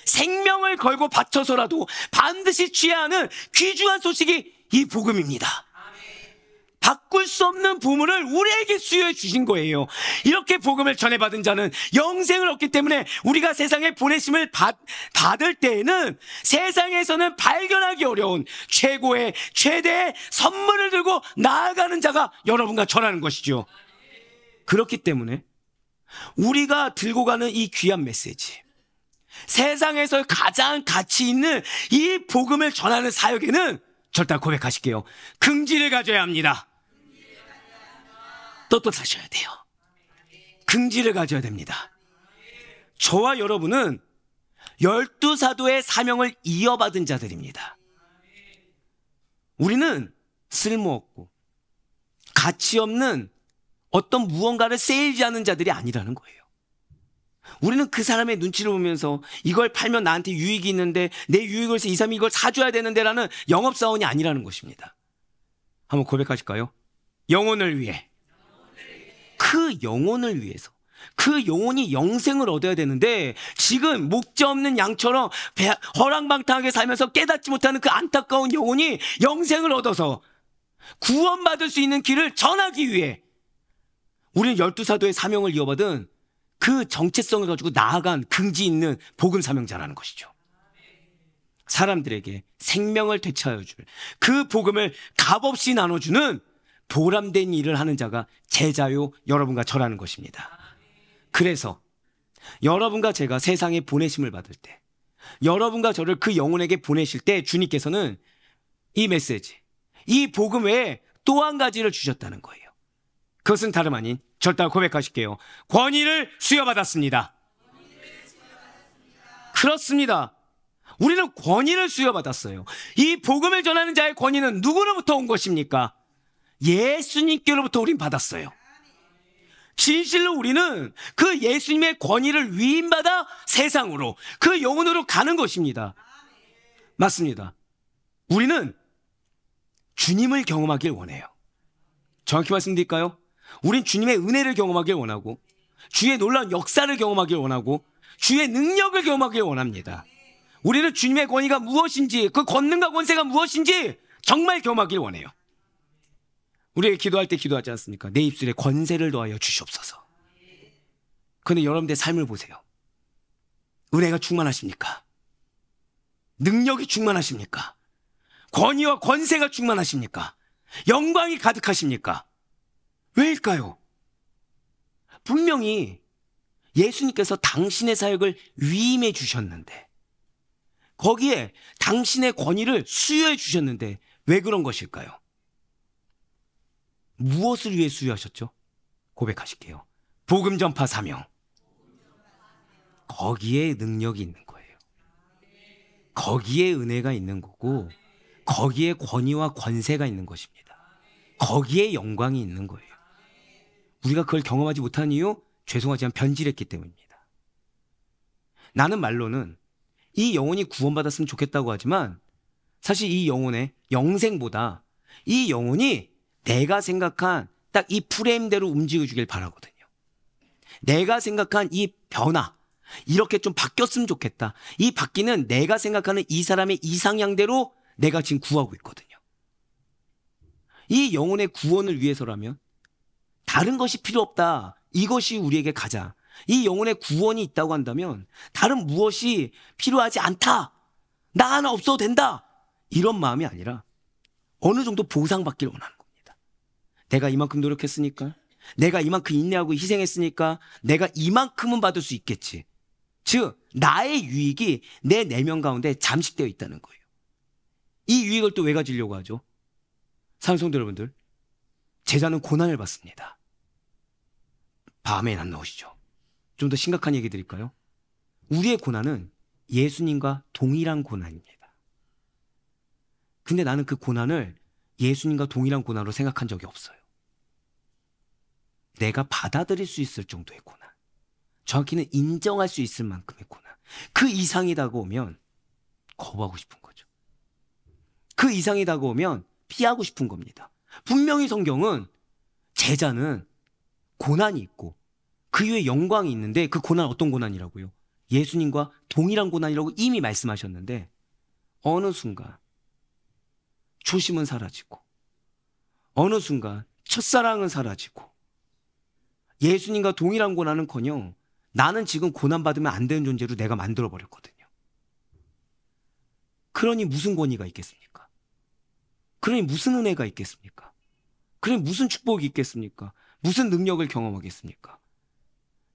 생명을 걸고 바쳐서라도 반드시 취해야 하는 귀중한 소식이 이 복음입니다. 바꿀 수 없는 보물을 우리에게 수여해 주신 거예요. 이렇게 복음을 전해받은 자는 영생을 얻기 때문에 우리가 세상에 보내심을 받을 때에는 세상에서는 발견하기 어려운 최대의 선물을 들고 나아가는 자가 여러분과 저라는 것이죠. 그렇기 때문에 우리가 들고 가는 이 귀한 메시지, 세상에서 가장 가치 있는 이 복음을 전하는 사역에는 절대 고백하실게요. 긍지를 가져야 합니다. 떳떳하셔야 돼요. 긍지를 가져야 됩니다. 저와 여러분은 12사도의 사명을 이어받은 자들입니다. 우리는 쓸모없고 가치 없는 어떤 무언가를 세일즈하는 자들이 아니라는 거예요. 우리는 그 사람의 눈치를 보면서 이걸 팔면 나한테 유익이 있는데 내 유익을 위해서 이 사람이 이걸 사줘야 되는데 라는 영업사원이 아니라는 것입니다. 한번 고백하실까요? 영혼을 위해, 그 영혼을 위해서, 그 영혼이 영생을 얻어야 되는데 지금 목자 없는 양처럼 허랑방탕하게 살면서 깨닫지 못하는 그 안타까운 영혼이 영생을 얻어서 구원받을 수 있는 길을 전하기 위해 우리는 12사도의 사명을 이어받은 그 정체성을 가지고 나아간 긍지 있는 복음 사명자라는 것이죠. 사람들에게 생명을 되찾아 줄 그 복음을 값없이 나눠주는 보람된 일을 하는 자가 제자요 여러분과 저라는 것입니다. 그래서 여러분과 제가 세상에 보내심을 받을 때, 여러분과 저를 그 영혼에게 보내실 때 주님께서는 이 메시지, 이 복음 외에 또 한 가지를 주셨다는 거예요. 그것은 다름 아닌, 절대 고백하실게요. 권위를 수여받았습니다. 그렇습니다. 우리는 권위를 수여받았어요. 이 복음을 전하는 자의 권위는 누구로부터 온 것입니까? 예수님께로부터 우린 받았어요. 진실로 우리는 그 예수님의 권위를 위임받아 세상으로, 그 영혼으로 가는 것입니다. 맞습니다. 우리는 주님을 경험하길 원해요. 정확히 말씀드릴까요? 우린 주님의 은혜를 경험하길 원하고, 주의 놀라운 역사를 경험하길 원하고, 주의 능력을 경험하길 원합니다. 우리는 주님의 권위가 무엇인지, 그 권능과 권세가 무엇인지 정말 경험하길 원해요. 우리가 기도할 때 기도하지 않습니까? 내 입술에 권세를 더하여 주시옵소서. 그런데 여러분들의 삶을 보세요. 은혜가 충만하십니까? 능력이 충만하십니까? 권위와 권세가 충만하십니까? 영광이 가득하십니까? 왜일까요? 분명히 예수님께서 당신의 사역을 위임해 주셨는데, 거기에 당신의 권위를 수여해 주셨는데 왜 그런 것일까요? 무엇을 위해 수여하셨죠? 고백하실게요. 복음 전파 사명. 거기에 능력이 있는 거예요. 거기에 은혜가 있는 거고 거기에 권위와 권세가 있는 것입니다. 거기에 영광이 있는 거예요. 우리가 그걸 경험하지 못한 이유, 죄송하지만 변질했기 때문입니다. 나는 말로는 이 영혼이 구원받았으면 좋겠다고 하지만 사실 이 영혼의 영생보다 이 영혼이 내가 생각한 딱 이 프레임대로 움직여주길 바라거든요. 내가 생각한 이 변화, 이렇게 좀 바뀌었으면 좋겠다. 이 바뀌는 내가 생각하는 이 사람의 이상향대로 내가 지금 구하고 있거든요. 이 영혼의 구원을 위해서라면 다른 것이 필요 없다. 이것이 우리에게 가자. 이 영혼의 구원이 있다고 한다면 다른 무엇이 필요하지 않다. 나 하나 없어도 된다. 이런 마음이 아니라 어느 정도 보상받기를 원하는 겁니다. 내가 이만큼 노력했으니까, 내가 이만큼 인내하고 희생했으니까 내가 이만큼은 받을 수 있겠지. 즉 나의 유익이 내 내면 가운데 잠식되어 있다는 거예요. 이 유익을 또 왜 가지려고 하죠? 사랑하는 성도 여러분들, 제자는 고난을 받습니다. 밤에 안 나오시죠? 좀 더 심각한 얘기 드릴까요? 우리의 고난은 예수님과 동일한 고난입니다. 근데 나는 그 고난을 예수님과 동일한 고난으로 생각한 적이 없어요. 내가 받아들일 수 있을 정도의 고난, 정확히는 인정할 수 있을 만큼의 고난, 그 이상이 다가오면 거부하고 싶은 거죠. 그 이상이 다가오면 피하고 싶은 겁니다. 분명히 성경은 제자는 고난이 있고 그 이후에 영광이 있는데 그 고난 어떤 고난이라고요? 예수님과 동일한 고난이라고 이미 말씀하셨는데 어느 순간 초심은 사라지고 어느 순간 첫사랑은 사라지고 예수님과 동일한 고난은커녕 나는 지금 고난받으면 안 되는 존재로 내가 만들어버렸거든요. 그러니 무슨 권위가 있겠습니까? 그러니 무슨 은혜가 있겠습니까? 그러니 무슨 축복이 있겠습니까? 무슨 능력을 경험하겠습니까?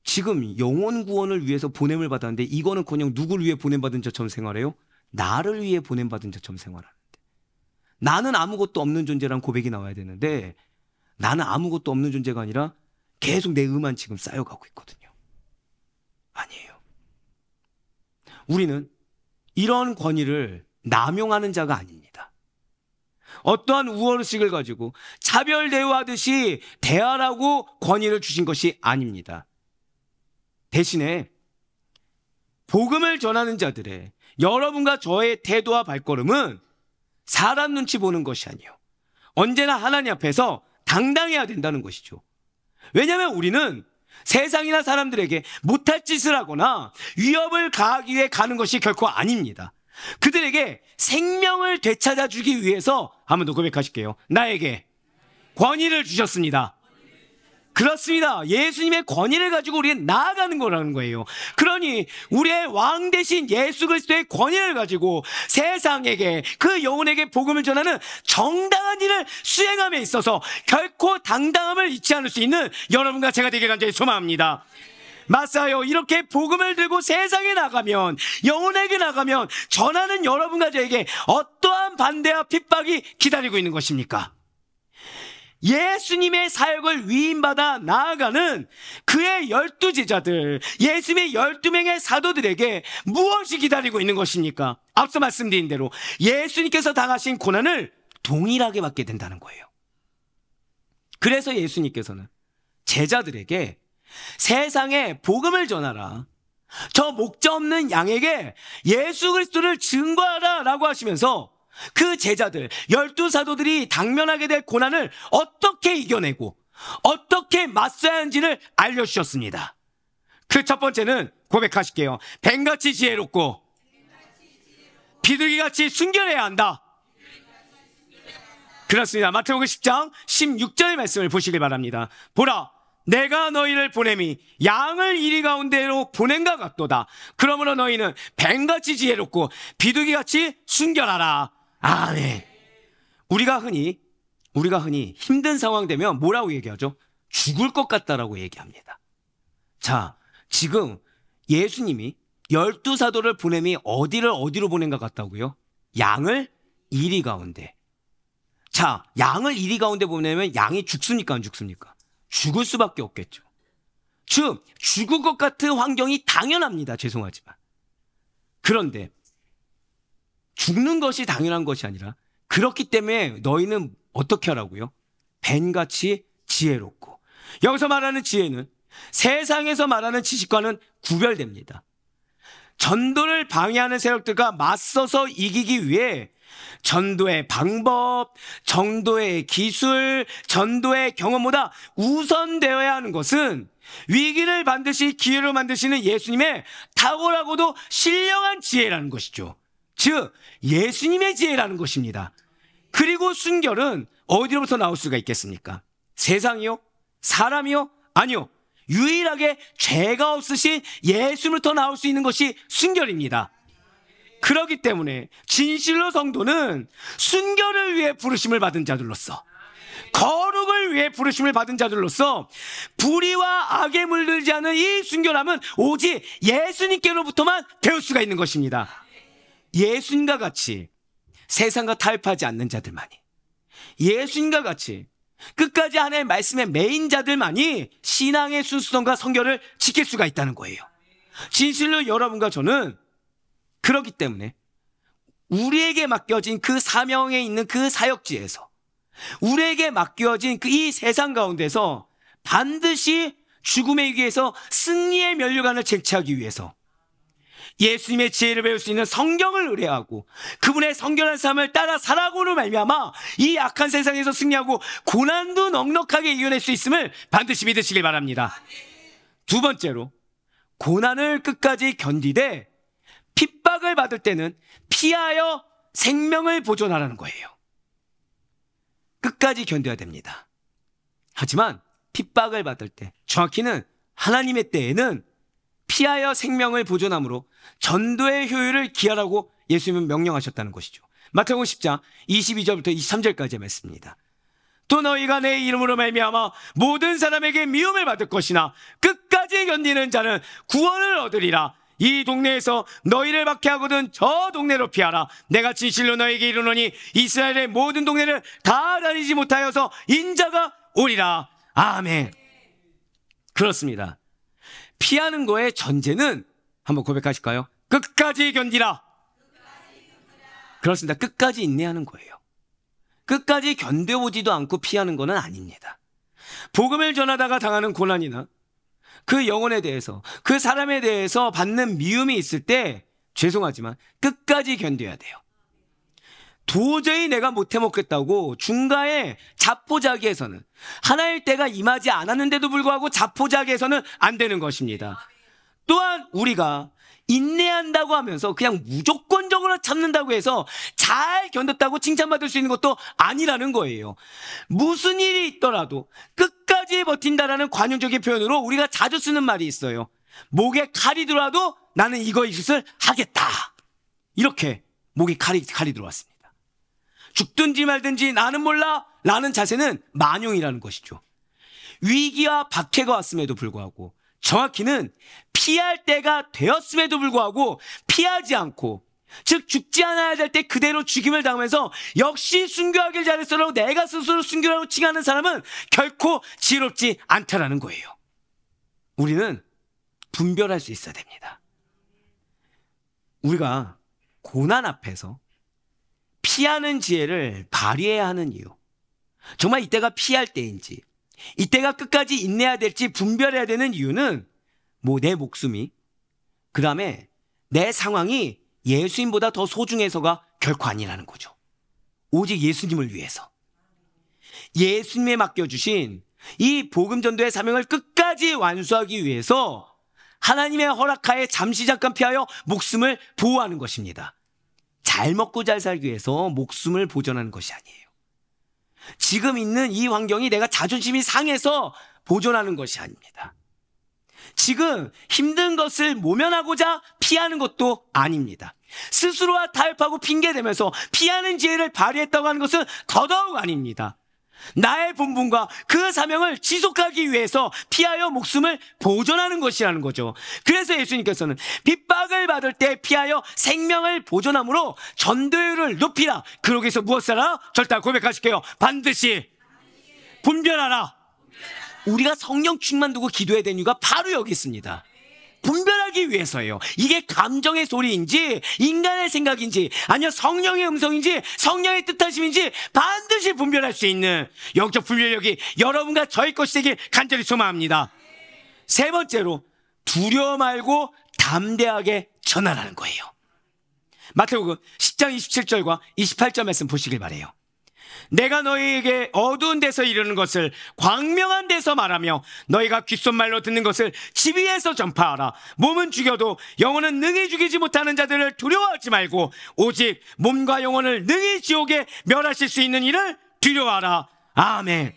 지금 영혼 구원을 위해서 보냄을 받았는데 이거는커녕 누구를 위해 보냄받은 자처럼 생활해요? 나를 위해 보냄받은 자처럼 생활하는데, 나는 아무것도 없는 존재란 고백이 나와야 되는데 나는 아무것도 없는 존재가 아니라 계속 내 의만 지금 쌓여가고 있거든요. 아니에요. 우리는 이런 권위를 남용하는 자가 아닙니다. 어떠한 우월의식을 가지고 차별 대우하듯이 대하라고 권위를 주신 것이 아닙니다. 대신에 복음을 전하는 자들의 여러분과 저의 태도와 발걸음은 사람 눈치 보는 것이 아니에요. 언제나 하나님 앞에서 당당해야 된다는 것이죠. 왜냐하면 우리는 세상이나 사람들에게 못할 짓을 하거나 위협을 가하기 위해 가는 것이 결코 아닙니다. 그들에게 생명을 되찾아주기 위해서 한 번 더 고백하실게요. 나에게 권위를 주셨습니다. 그렇습니다. 예수님의 권위를 가지고 우리는 나아가는 거라는 거예요. 그러니 우리의 왕 대신 예수 그리스도의 권위를 가지고 세상에게, 그 영혼에게 복음을 전하는 정당한 일을 수행함에 있어서 결코 당당함을 잃지 않을 수 있는 여러분과 제가 되길 간절히 소망합니다. 맞아요. 이렇게 복음을 들고 세상에 나가면, 영혼에게 나가면 전하는 여러분과 저에게 어떠한 반대와 핍박이 기다리고 있는 것입니까? 예수님의 사역을 위임받아 나아가는 그의 12제자들, 예수님의 12명의 사도들에게 무엇이 기다리고 있는 것입니까? 앞서 말씀드린 대로 예수님께서 당하신 고난을 동일하게 받게 된다는 거예요. 그래서 예수님께서는 제자들에게 세상에 복음을 전하라, 저 목자 없는 양에게 예수 그리스도를 증거하라 라고 하시면서 그 제자들, 12사도들이 당면하게 될 고난을 어떻게 이겨내고 어떻게 맞서야 하는지를 알려주셨습니다. 그 첫 번째는 고백하실게요. 뱀같이 지혜롭고 비둘기같이 순결해야 한다. 그렇습니다. 마태복음 10장 16절의 말씀을 보시길 바랍니다. 보라, 내가 너희를 보냄이 양을 이리 가운데로 보낸과 같도다. 그러므로 너희는 뱀같이 지혜롭고 비둘기같이 순결하라. 아멘. 우리가 흔히 힘든 상황 되면 뭐라고 얘기하죠? 죽을 것 같다라고 얘기합니다. 자, 지금 예수님이 12사도를 보냄이 어디로 보낸 것 같다고요? 양을 이리 가운데. 자, 양을 이리 가운데 보내면 양이 죽습니까? 안 죽습니까? 죽을 수밖에 없겠죠. 즉, 죽을 것 같은 환경이 당연합니다. 죄송하지만. 그런데 죽는 것이 당연한 것이 아니라 그렇기 때문에 너희는 어떻게 하라고요? 뱀같이 지혜롭고. 여기서 말하는 지혜는 세상에서 말하는 지식과는 구별됩니다. 전도를 방해하는 세력들과 맞서서 이기기 위해 전도의 방법, 전도의 기술, 전도의 경험보다 우선되어야 하는 것은 위기를 반드시 기회로 만드시는 예수님의 탁월하고도 신령한 지혜라는 것이죠. 즉 예수님의 지혜라는 것입니다. 그리고 순결은 어디로부터 나올 수가 있겠습니까? 세상이요? 사람이요? 아니요. 유일하게 죄가 없으신 예수로부터 나올 수 있는 것이 순결입니다. 그렇기 때문에 진실로 성도는 순결을 위해 부르심을 받은 자들로서, 거룩을 위해 부르심을 받은 자들로서 불의와 악에 물들지 않은 이 순결함은 오직 예수님께로부터만 배울 수가 있는 것입니다. 예수님과 같이 세상과 타협하지 않는 자들만이, 예수님과 같이 끝까지 하나님의 말씀에 매인 자들만이 신앙의 순수성과 성결을 지킬 수가 있다는 거예요. 진실로 여러분과 저는 그렇기 때문에 우리에게 맡겨진 그 사명에 있는 그 사역지에서, 우리에게 맡겨진 이 세상 가운데서 반드시 죽음의 위기에서 승리의 면류관을 쟁취하기 위해서 예수님의 지혜를 배울 수 있는 성경을 의뢰하고 그분의 성결한 삶을 따라 살아가고로 말미암아 이 악한 세상에서 승리하고 고난도 넉넉하게 이겨낼 수 있음을 반드시 믿으시길 바랍니다. 두 번째로, 고난을 끝까지 견디되 핍박을 받을 때는 피하여 생명을 보존하라는 거예요. 끝까지 견뎌야 됩니다. 하지만 핍박을 받을 때, 정확히는 하나님의 때에는 피하여 생명을 보존함으로 전도의 효율을 기하라고 예수님은 명령하셨다는 것이죠. 마태복음 10장 22절부터 23절까지의 말씀입니다. 또 너희가 내 이름으로 말미암아 모든 사람에게 미움을 받을 것이나 끝까지 견디는 자는 구원을 얻으리라. 이 동네에서 너희를 박해하거든 저 동네로 피하라. 내가 진실로 너희에게 이르노니 이스라엘의 모든 동네를 다 다니지 못하여서 인자가 오리라. 아멘. 그렇습니다. 피하는 거의 전제는 한번 고백하실까요? 끝까지 견디라. 그렇습니다. 끝까지 인내하는 거예요. 끝까지 견뎌보지도 않고 피하는 것은 아닙니다. 복음을 전하다가 당하는 고난이나 그 영혼에 대해서, 그 사람에 대해서 받는 미움이 있을 때 죄송하지만 끝까지 견뎌야 돼요. 도저히 내가 못해 먹겠다고 중간에 자포자기해서는, 하나의 때가 임하지 않았는데도 불구하고 자포자기해서는 안 되는 것입니다. 또한 우리가 인내한다고 하면서 그냥 무조건적으로 참는다고 해서 잘 견뎠다고 칭찬받을 수 있는 것도 아니라는 거예요. 무슨 일이 있더라도 끝까지 버틴다라는 관용적인 표현으로 우리가 자주 쓰는 말이 있어요. 목에 칼이 들어와도 나는 이거 짓을 하겠다. 이렇게 목에 칼이 들어왔습니다. 죽든지 말든지 나는 몰라 라는 자세는 만용이라는 것이죠. 위기와 박해가 왔음에도 불구하고, 정확히는 피할 때가 되었음에도 불구하고 피하지 않고, 즉 죽지 않아야 될 때 그대로 죽임을 당하면서 역시 순교하길 잘했어라고 내가 스스로 순교라고 칭하는 사람은 결코 지혜롭지 않다라는 거예요. 우리는 분별할 수 있어야 됩니다. 우리가 고난 앞에서 피하는 지혜를 발휘해야 하는 이유, 정말 이때가 피할 때인지 이때가 끝까지 인내해야 될지 분별해야 되는 이유는 내 목숨이, 그 다음에 내 상황이 예수님보다 더 소중해서가 결코 아니라는 거죠. 오직 예수님을 위해서, 예수님에 맡겨주신 이 복음전도의 사명을 끝까지 완수하기 위해서 하나님의 허락하에 잠시 잠깐 피하여 목숨을 보호하는 것입니다. 잘 먹고 잘 살기 위해서 목숨을 보존하는 것이 아니에요. 지금 있는 이 환경이 내가 자존심이 상해서 보존하는 것이 아닙니다. 지금 힘든 것을 모면하고자 피하는 것도 아닙니다. 스스로와 타협하고 핑계대면서 피하는 지혜를 발휘했다고 하는 것은 더더욱 아닙니다. 나의 본분과 그 사명을 지속하기 위해서 피하여 목숨을 보존하는 것이라는 거죠. 그래서 예수님께서는 핍박을 받을 때 피하여 생명을 보존함으로 전도율을 높이라. 그러기 위해서 무엇을 하라? 절대 고백하실게요. 반드시 분별하라. 우리가 성령 충만 두고 기도해야 되는 이유가 바로 여기 있습니다. 분별할 담대하기 위해서예요. 이게 감정의 소리인지 인간의 생각인지 아니면 성령의 음성인지 성령의 뜻하심인지 반드시 분별할 수 있는 영적 분별력이 여러분과 저의 것이 되길 간절히 소망합니다. 세 번째로 두려워 말고 담대하게 전하라는 거예요. 마태복음 10장 27절과 28절 말씀 보시길 바라요. 내가 너희에게 어두운 데서 이르는 것을 광명한 데서 말하며 너희가 귓속말로 듣는 것을 집 위에서 전파하라. 몸은 죽여도 영혼은 능히 죽이지 못하는 자들을 두려워하지 말고 오직 몸과 영혼을 능히 지옥에 멸하실 수 있는 이를 두려워하라. 아멘.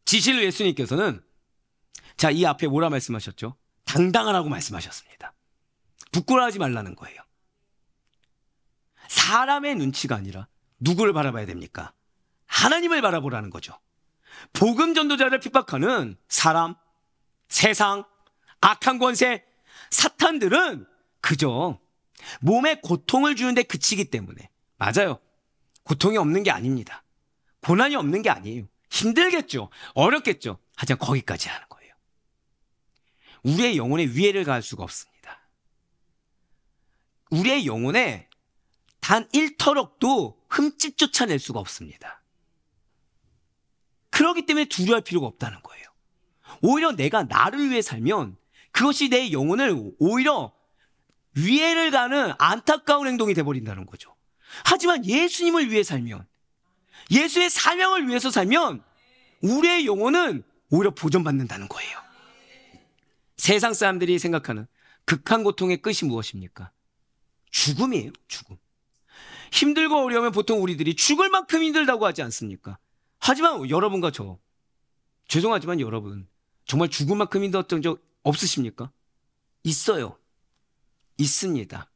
진실로 예수님께서는 자, 이 앞에 뭐라 말씀하셨죠? 당당하라고 말씀하셨습니다. 부끄러워하지 말라는 거예요. 사람의 눈치가 아니라 누구를 바라봐야 됩니까? 하나님을 바라보라는 거죠. 복음 전도자를 핍박하는 사람, 세상, 악한 권세, 사탄들은 그저 몸에 고통을 주는데 그치기 때문에, 맞아요, 고통이 없는 게 아닙니다. 고난이 없는 게 아니에요. 힘들겠죠. 어렵겠죠. 하지만 거기까지 하는 거예요. 우리의 영혼에 위해를 가할 수가 없습니다. 우리의 영혼에 단 1터럭도 흠집 쫓아낼 수가 없습니다. 그렇기 때문에 두려워할 필요가 없다는 거예요. 오히려 내가 나를 위해 살면 그것이 내 영혼을 오히려 위해를 가는 안타까운 행동이 돼버린다는 거죠. 하지만 예수님을 위해 살면, 예수의 사명을 위해서 살면 우리의 영혼은 오히려 보존받는다는 거예요. 세상 사람들이 생각하는 극한 고통의 끝이 무엇입니까? 죽음이에요. 죽음. 힘들고 어려우면 보통 우리들이 죽을 만큼 힘들다고 하지 않습니까? 하지만 여러분과 저, 죄송하지만 여러분, 정말 죽을 만큼 힘들었던 적 없으십니까? 있어요. 있습니다.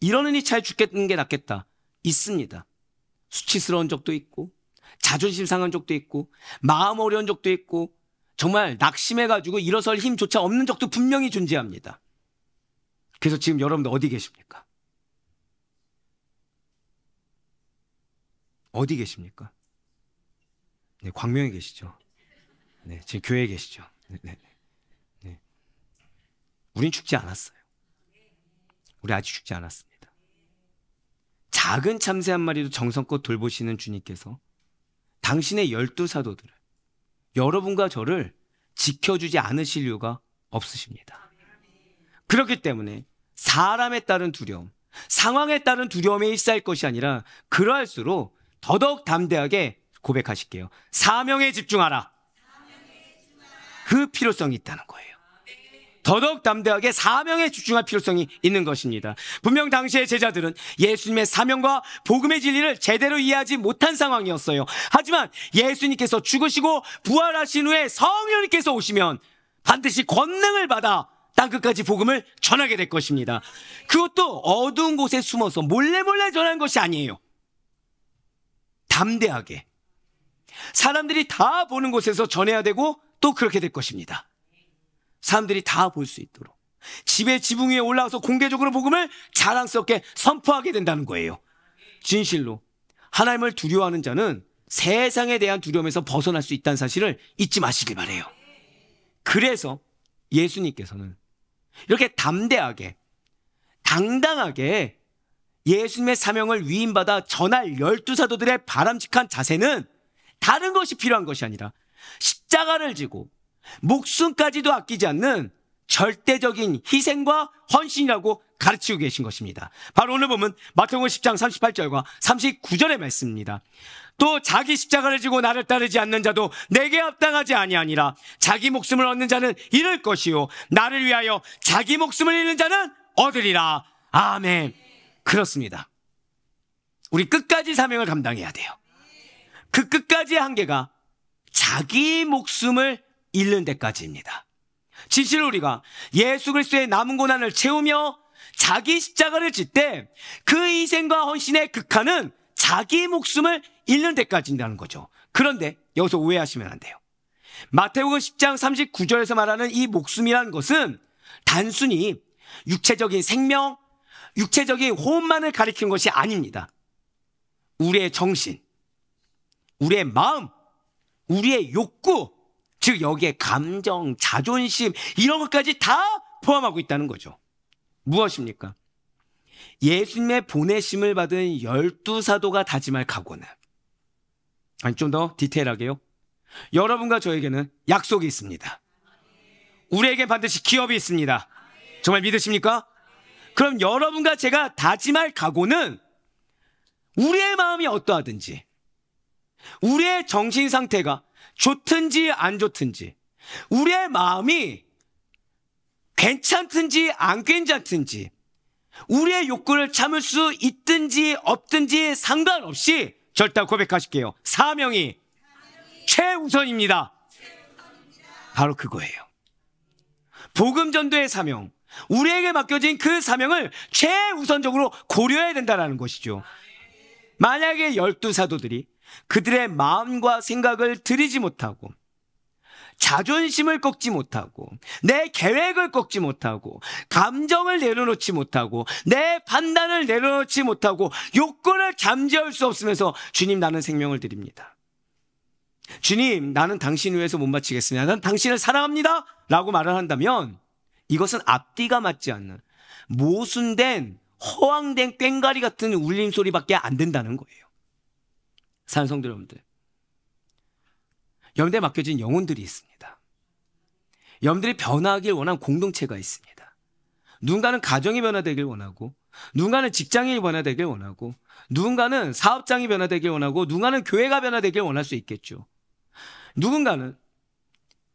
이러느니 잘 죽겠는 게 낫겠다. 있습니다. 수치스러운 적도 있고, 자존심 상한 적도 있고, 마음 어려운 적도 있고, 정말 낙심해가지고 일어설 힘조차 없는 적도 분명히 존재합니다. 그래서 지금 여러분들 어디 계십니까? 어디 계십니까? 네, 광명에 계시죠. 네, 지금 교회에 계시죠. 네. 우린 죽지 않았어요. 우리 아직 죽지 않았습니다. 작은 참새 한 마리도 정성껏 돌보시는 주님께서 당신의 12사도들을, 여러분과 저를 지켜주지 않으실 이유가 없으십니다. 그렇기 때문에 사람에 따른 두려움, 상황에 따른 두려움에 휩싸일 것이 아니라 그러할수록 더더욱 담대하게 고백하실게요. 사명에 집중하라. 그 필요성이 있다는 거예요. 더더욱 담대하게 사명에 집중할 필요성이 있는 것입니다. 분명 당시의 제자들은 예수님의 사명과 복음의 진리를 제대로 이해하지 못한 상황이었어요. 하지만 예수님께서 죽으시고 부활하신 후에 성령님께서 오시면 반드시 권능을 받아 땅끝까지 복음을 전하게 될 것입니다. 그것도 어두운 곳에 숨어서 몰래 전하는 것이 아니에요. 담대하게 사람들이 다 보는 곳에서 전해야 되고 또 그렇게 될 것입니다. 사람들이 다 볼 수 있도록 집의 지붕 위에 올라와서 공개적으로 복음을 자랑스럽게 선포하게 된다는 거예요. 진실로 하나님을 두려워하는 자는 세상에 대한 두려움에서 벗어날 수 있다는 사실을 잊지 마시길 바라요. 그래서 예수님께서는 이렇게 담대하게 당당하게 예수님의 사명을 위임받아 전할 12사도들의 바람직한 자세는 다른 것이 필요한 것이 아니라 십자가를 지고 목숨까지도 아끼지 않는 절대적인 희생과 헌신이라고 가르치고 계신 것입니다. 바로 오늘 보면 마태복음 10장 38절과 39절의 말씀입니다. 또 자기 십자가를 지고 나를 따르지 않는 자도 내게 합당하지 아니하니라. 자기 목숨을 얻는 자는 잃을 것이요 나를 위하여 자기 목숨을 잃는 자는 얻으리라. 아멘. 그렇습니다. 우리 끝까지 사명을 감당해야 돼요. 그 끝까지의 한계가 자기 목숨을 잃는 데까지입니다. 진실로 우리가 예수 그리스도의 남은 고난을 채우며 자기 십자가를 질 때 그 희생과 헌신의 극한은 자기 목숨을 잃는 데까지인다는 거죠. 그런데 여기서 오해하시면 안 돼요. 마태복음 10장 39절에서 말하는 이 목숨이라는 것은 단순히 육체적인 생명, 육체적인 호흡만을 가리키는 것이 아닙니다. 우리의 정신, 우리의 마음, 우리의 욕구, 즉 여기에 감정, 자존심 이런 것까지 다 포함하고 있다는 거죠. 무엇입니까? 예수님의 보내심을 받은 12사도가 다짐할 각오는, 아니 좀 더 디테일하게요, 여러분과 저에게는 약속이 있습니다. 우리에게 반드시 기업이 있습니다. 정말 믿으십니까? 그럼 여러분과 제가 다짐할 각오는 우리의 마음이 어떠하든지, 우리의 정신 상태가 좋든지 안 좋든지, 우리의 마음이 괜찮든지 안 괜찮든지, 우리의 욕구를 참을 수 있든지 없든지 상관없이 절대 고백하실게요. 사명이 최우선입니다. 바로 그거예요. 복음 전도의 사명, 우리에게 맡겨진 그 사명을 최우선적으로 고려해야 된다는 것이죠. 만약에 12사도들이 그들의 마음과 생각을 들이지 못하고, 자존심을 꺾지 못하고, 내 계획을 꺾지 못하고, 감정을 내려놓지 못하고, 내 판단을 내려놓지 못하고, 욕구를 잠재울 수 없으면서 주님 나는 생명을 드립니다, 주님 나는 당신 위해서 못 바치겠습니다, 난 당신을 사랑합니다 라고 말을 한다면 이것은 앞뒤가 맞지 않는 모순된 허황된 꽹과리 같은 울림소리밖에 안 된다는 거예요. 사랑하는 성도 여러분들, 여러분들에 맡겨진 영혼들이 있습니다. 여러분들이 변화하길 원하는 공동체가 있습니다. 누군가는 가정이 변화되길 원하고, 누군가는 직장인이 변화되길 원하고, 누군가는 사업장이 변화되길 원하고, 누군가는 교회가 변화되길 원할 수 있겠죠. 누군가는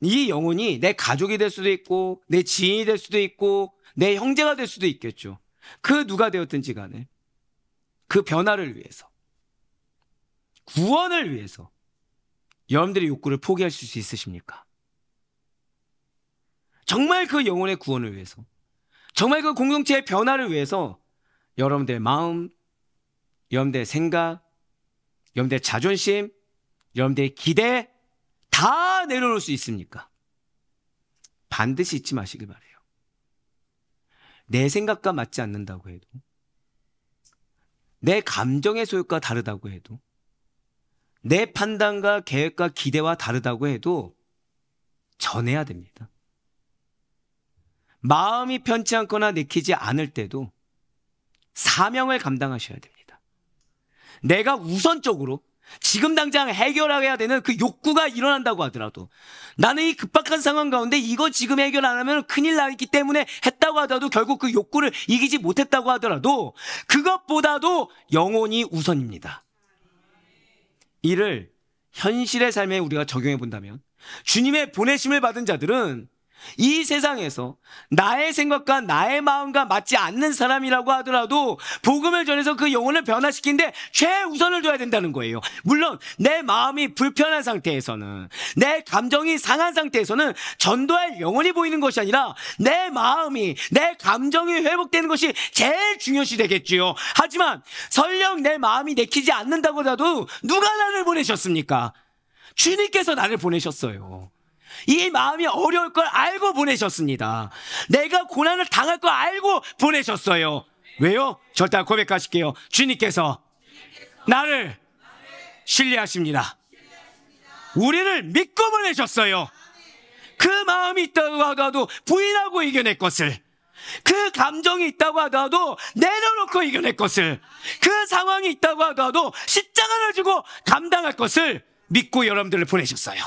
이 영혼이 내 가족이 될 수도 있고, 내 지인이 될 수도 있고, 내 형제가 될 수도 있겠죠. 그 누가 되었든지 간에 그 변화를 위해서, 구원을 위해서 여러분들의 욕구를 포기하실 수 있으십니까? 정말 그 영혼의 구원을 위해서, 정말 그 공동체의 변화를 위해서 여러분들의 마음, 여러분들의 생각, 여러분들의 자존심, 여러분들의 기대 다 내려놓을 수 있습니까? 반드시 잊지 마시길 바라요. 내 생각과 맞지 않는다고 해도, 내 감정의 소욕과 다르다고 해도, 내 판단과 계획과 기대와 다르다고 해도 전해야 됩니다. 마음이 편치 않거나 내키지 않을 때도 사명을 감당하셔야 됩니다. 내가 우선적으로 지금 당장 해결해야 되는 그 욕구가 일어난다고 하더라도, 나는 이 급박한 상황 가운데 이거 지금 해결 안 하면 큰일 나기 때문에 했다고 하더라도, 결국 그 욕구를 이기지 못했다고 하더라도 그것보다도 영혼이 우선입니다. 이를 현실의 삶에 우리가 적용해 본다면, 주님의 보내심을 받은 자들은 이 세상에서 나의 생각과 나의 마음과 맞지 않는 사람이라고 하더라도 복음을 전해서 그 영혼을 변화시키는데 최우선을 둬야 된다는 거예요. 물론 내 마음이 불편한 상태에서는, 내 감정이 상한 상태에서는 전도할 영혼이 보이는 것이 아니라 내 마음이, 내 감정이 회복되는 것이 제일 중요시 되겠지요. 하지만 설령 내 마음이 내키지 않는다고 하더라도 누가 나를 보내셨습니까? 주님께서 나를 보내셨어요. 이 마음이 어려울 걸 알고 보내셨습니다. 내가 고난을 당할 걸 알고 보내셨어요. 왜요? 절대 고백하실게요. 주님께서 나를 신뢰하십니다. 우리를 믿고 보내셨어요. 그 마음이 있다고 하더라도 부인하고 이겨낼 것을, 그 감정이 있다고 하더라도 내려놓고 이겨낼 것을, 그 상황이 있다고 하더라도 십자가를 지고 감당할 것을 믿고 여러분들을 보내셨어요.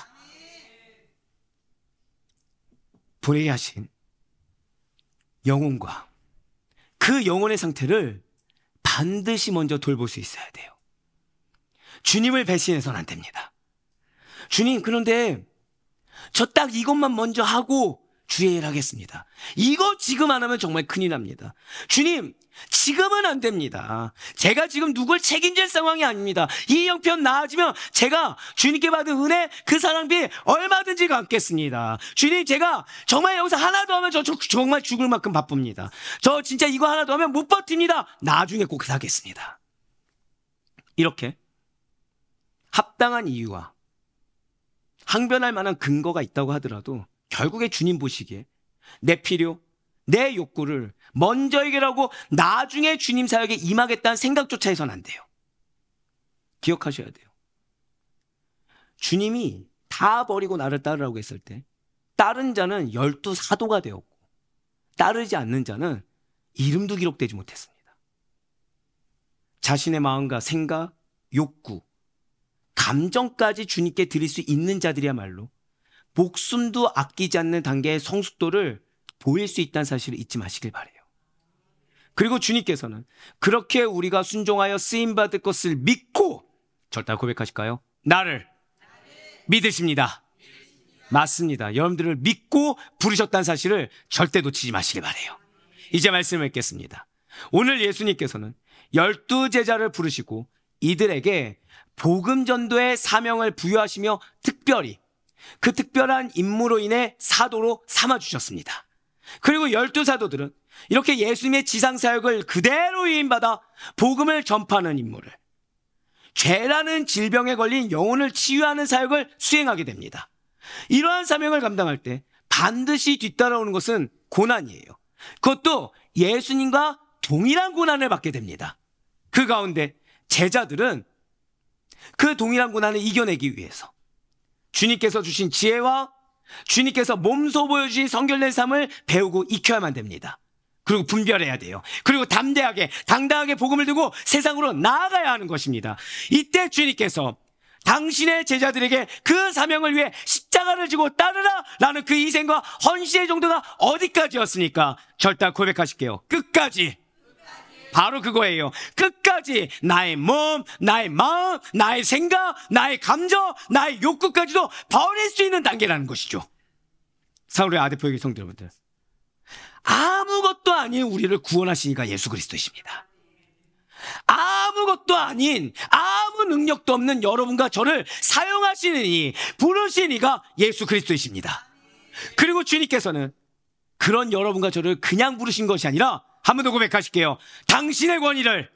불의하신 영혼과 그 영혼의 상태를 반드시 먼저 돌볼 수 있어야 돼요. 주님을 배신해서는 안 됩니다. 주님, 그런데 저 딱 이것만 먼저 하고 주의 일 하겠습니다. 이거 지금 안 하면 정말 큰일 납니다. 주님, 지금은 안 됩니다. 제가 지금 누굴 책임질 상황이 아닙니다. 이 형편 나아지면 제가 주님께 받은 은혜, 그 사랑비 얼마든지 갚겠습니다. 주님, 제가 정말 여기서 하나 더 하면 저 정말 죽을 만큼 바쁩니다. 저 진짜 이거 하나 더 하면 못 버팁니다. 나중에 꼭 하겠습니다. 이렇게 합당한 이유와 항변할 만한 근거가 있다고 하더라도 결국에 주님 보시기에 내 필요, 내 욕구를 먼저 해결하고 나중에 주님 사역에 임하겠다는 생각조차 해서는 안 돼요. 기억하셔야 돼요. 주님이 다 버리고 나를 따르라고 했을 때 따른 자는 12사도가 되었고 따르지 않는 자는 이름도 기록되지 못했습니다. 자신의 마음과 생각, 욕구, 감정까지 주님께 드릴 수 있는 자들이야말로 목숨도 아끼지 않는 단계의 성숙도를 보일 수 있다는 사실을 잊지 마시길 바라요. 그리고 주님께서는 그렇게 우리가 순종하여 쓰임받을 것을 믿고 절대 고백하실까요? 나를 믿으십니다. 맞습니다. 여러분들을 믿고 부르셨다는 사실을 절대 놓치지 마시길 바라요. 이제 말씀을 읽겠습니다. 오늘 예수님께서는 12제자를 부르시고 이들에게 복음 전도의 사명을 부여하시며 특별히 그 특별한 임무로 인해 사도로 삼아주셨습니다. 그리고 12사도들은 이렇게 예수님의 지상사역을 그대로 위임받아 복음을 전파하는 임무를, 죄라는 질병에 걸린 영혼을 치유하는 사역을 수행하게 됩니다. 이러한 사명을 감당할 때 반드시 뒤따라오는 것은 고난이에요. 그것도 예수님과 동일한 고난을 받게 됩니다. 그 가운데 제자들은 그 동일한 고난을 이겨내기 위해서 주님께서 주신 지혜와 주님께서 몸소 보여주신 성결된 삶을 배우고 익혀야만 됩니다. 그리고 분별해야 돼요. 그리고 담대하게 당당하게 복음을 들고 세상으로 나아가야 하는 것입니다. 이때 주님께서 당신의 제자들에게 그 사명을 위해 십자가를 지고 따르라 라는 그 희생과 헌신의 정도가 어디까지였습니까? 절대 고백하실게요. 끝까지. 바로 그거예요. 끝까지 나의 몸, 나의 마음, 나의 생각, 나의 감정, 나의 욕구까지도 버릴 수 있는 단계라는 것이죠. 사울의 아데포의 성도 여러분들, 아무것도 아닌 우리를 구원하신 이가 예수 그리스도이십니다. 아무것도 아닌, 아무 능력도 없는 여러분과 저를 사용하시는 이, 부르신 이가 예수 그리스도이십니다. 그리고 주님께서는 그런 여러분과 저를 그냥 부르신 것이 아니라 한 번 더 고백하실게요. 당신의 권위를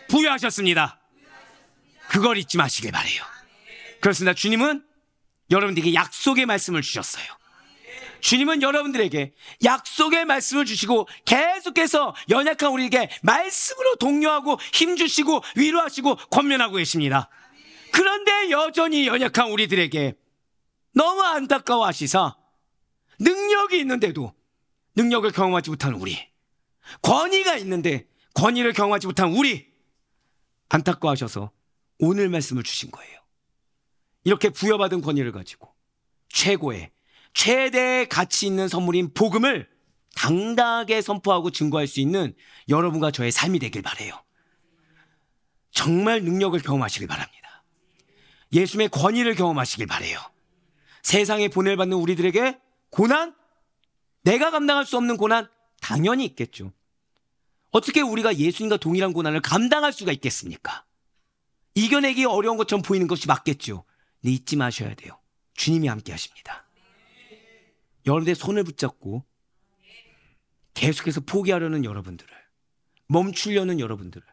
부여하셨습니다. 그걸 잊지 마시길 바라요. 그렇습니다. 주님은 여러분들에게 약속의 말씀을 주셨어요. 주님은 여러분들에게 약속의 말씀을 주시고 계속해서 연약한 우리에게 말씀으로 독려하고 힘주시고 위로하시고 권면하고 계십니다. 그런데 여전히 연약한 우리들에게 너무 안타까워하시사 능력이 있는데도 능력을 경험하지 못한 우리, 권위가 있는데 권위를 경험하지 못한 우리, 안타까워하셔서 오늘 말씀을 주신 거예요. 이렇게 부여받은 권위를 가지고 최고의 최대의 가치 있는 선물인 복음을 당당하게 선포하고 증거할 수 있는 여러분과 저의 삶이 되길 바라요. 정말 능력을 경험하시길 바랍니다. 예수님의 권위를 경험하시길 바라요. 세상에 보낼 받는 우리들에게 고난, 내가 감당할 수 없는 고난 당연히 있겠죠. 어떻게 우리가 예수님과 동일한 고난을 감당할 수가 있겠습니까? 이겨내기 어려운 것처럼 보이는 것이 맞겠죠. 근데 잊지 마셔야 돼요. 주님이 함께 하십니다. 여러분들의 손을 붙잡고 계속해서 포기하려는 여러분들을, 멈추려는 여러분들을,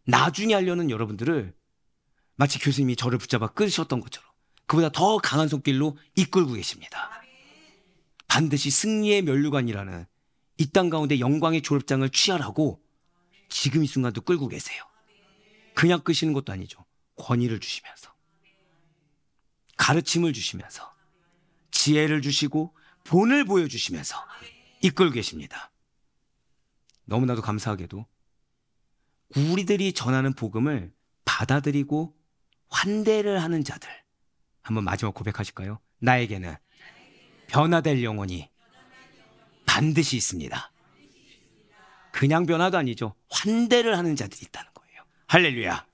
나중에 하려는 여러분들을 마치 교수님이 저를 붙잡아 끌으셨던 것처럼 그보다 더 강한 손길로 이끌고 계십니다. 반드시 승리의 면류관이라는 이 땅 가운데 영광의 졸업장을 취하라고 지금 이 순간도 끌고 계세요. 그냥 끄시는 것도 아니죠. 권위를 주시면서, 가르침을 주시면서, 지혜를 주시고 본을 보여주시면서 이끌고 계십니다. 너무나도 감사하게도 우리들이 전하는 복음을 받아들이고 환대를 하는 자들, 한번 마지막 고백하실까요? 나에게는 변화될 영혼이 반드시 있습니다. 그냥 변화도 아니죠. 환대를 하는 자들이 있다는 거예요. 할렐루야.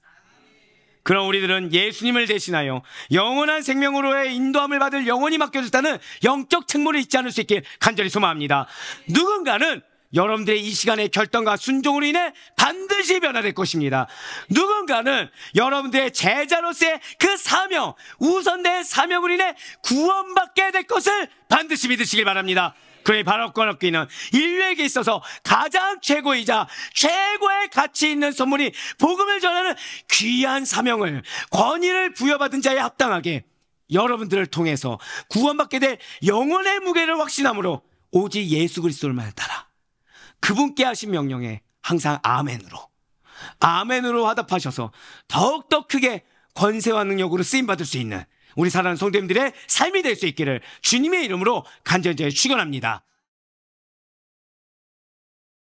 그럼 우리들은 예수님을 대신하여 영원한 생명으로의 인도함을 받을 영혼이 맡겨졌다는 영적 책무를 잊지 않을 수 있길 간절히 소망합니다. 누군가는 여러분들의 이 시간의 결단과 순종으로 인해 반드시 변화될 것입니다. 누군가는 여러분들의 제자로서의 그 사명, 우선된 사명으로 인해 구원받게 될 것을 반드시 믿으시길 바랍니다. 그러니 바로 권업기는 인류에게 있어서 가장 최고이자 최고의 가치 있는 선물이 복음을 전하는 귀한 사명을, 권위를 부여받은 자에 합당하게 여러분들을 통해서 구원받게 될 영혼의 무게를 확신함으로 오직 예수 그리스도를 따라 그분께 하신 명령에 항상 아멘으로 화답하셔서 더욱더 크게 권세와 능력으로 쓰임받을 수 있는 우리 사랑하는 성도님들의 삶이 될 수 있기를 주님의 이름으로 간절히 축원합니다.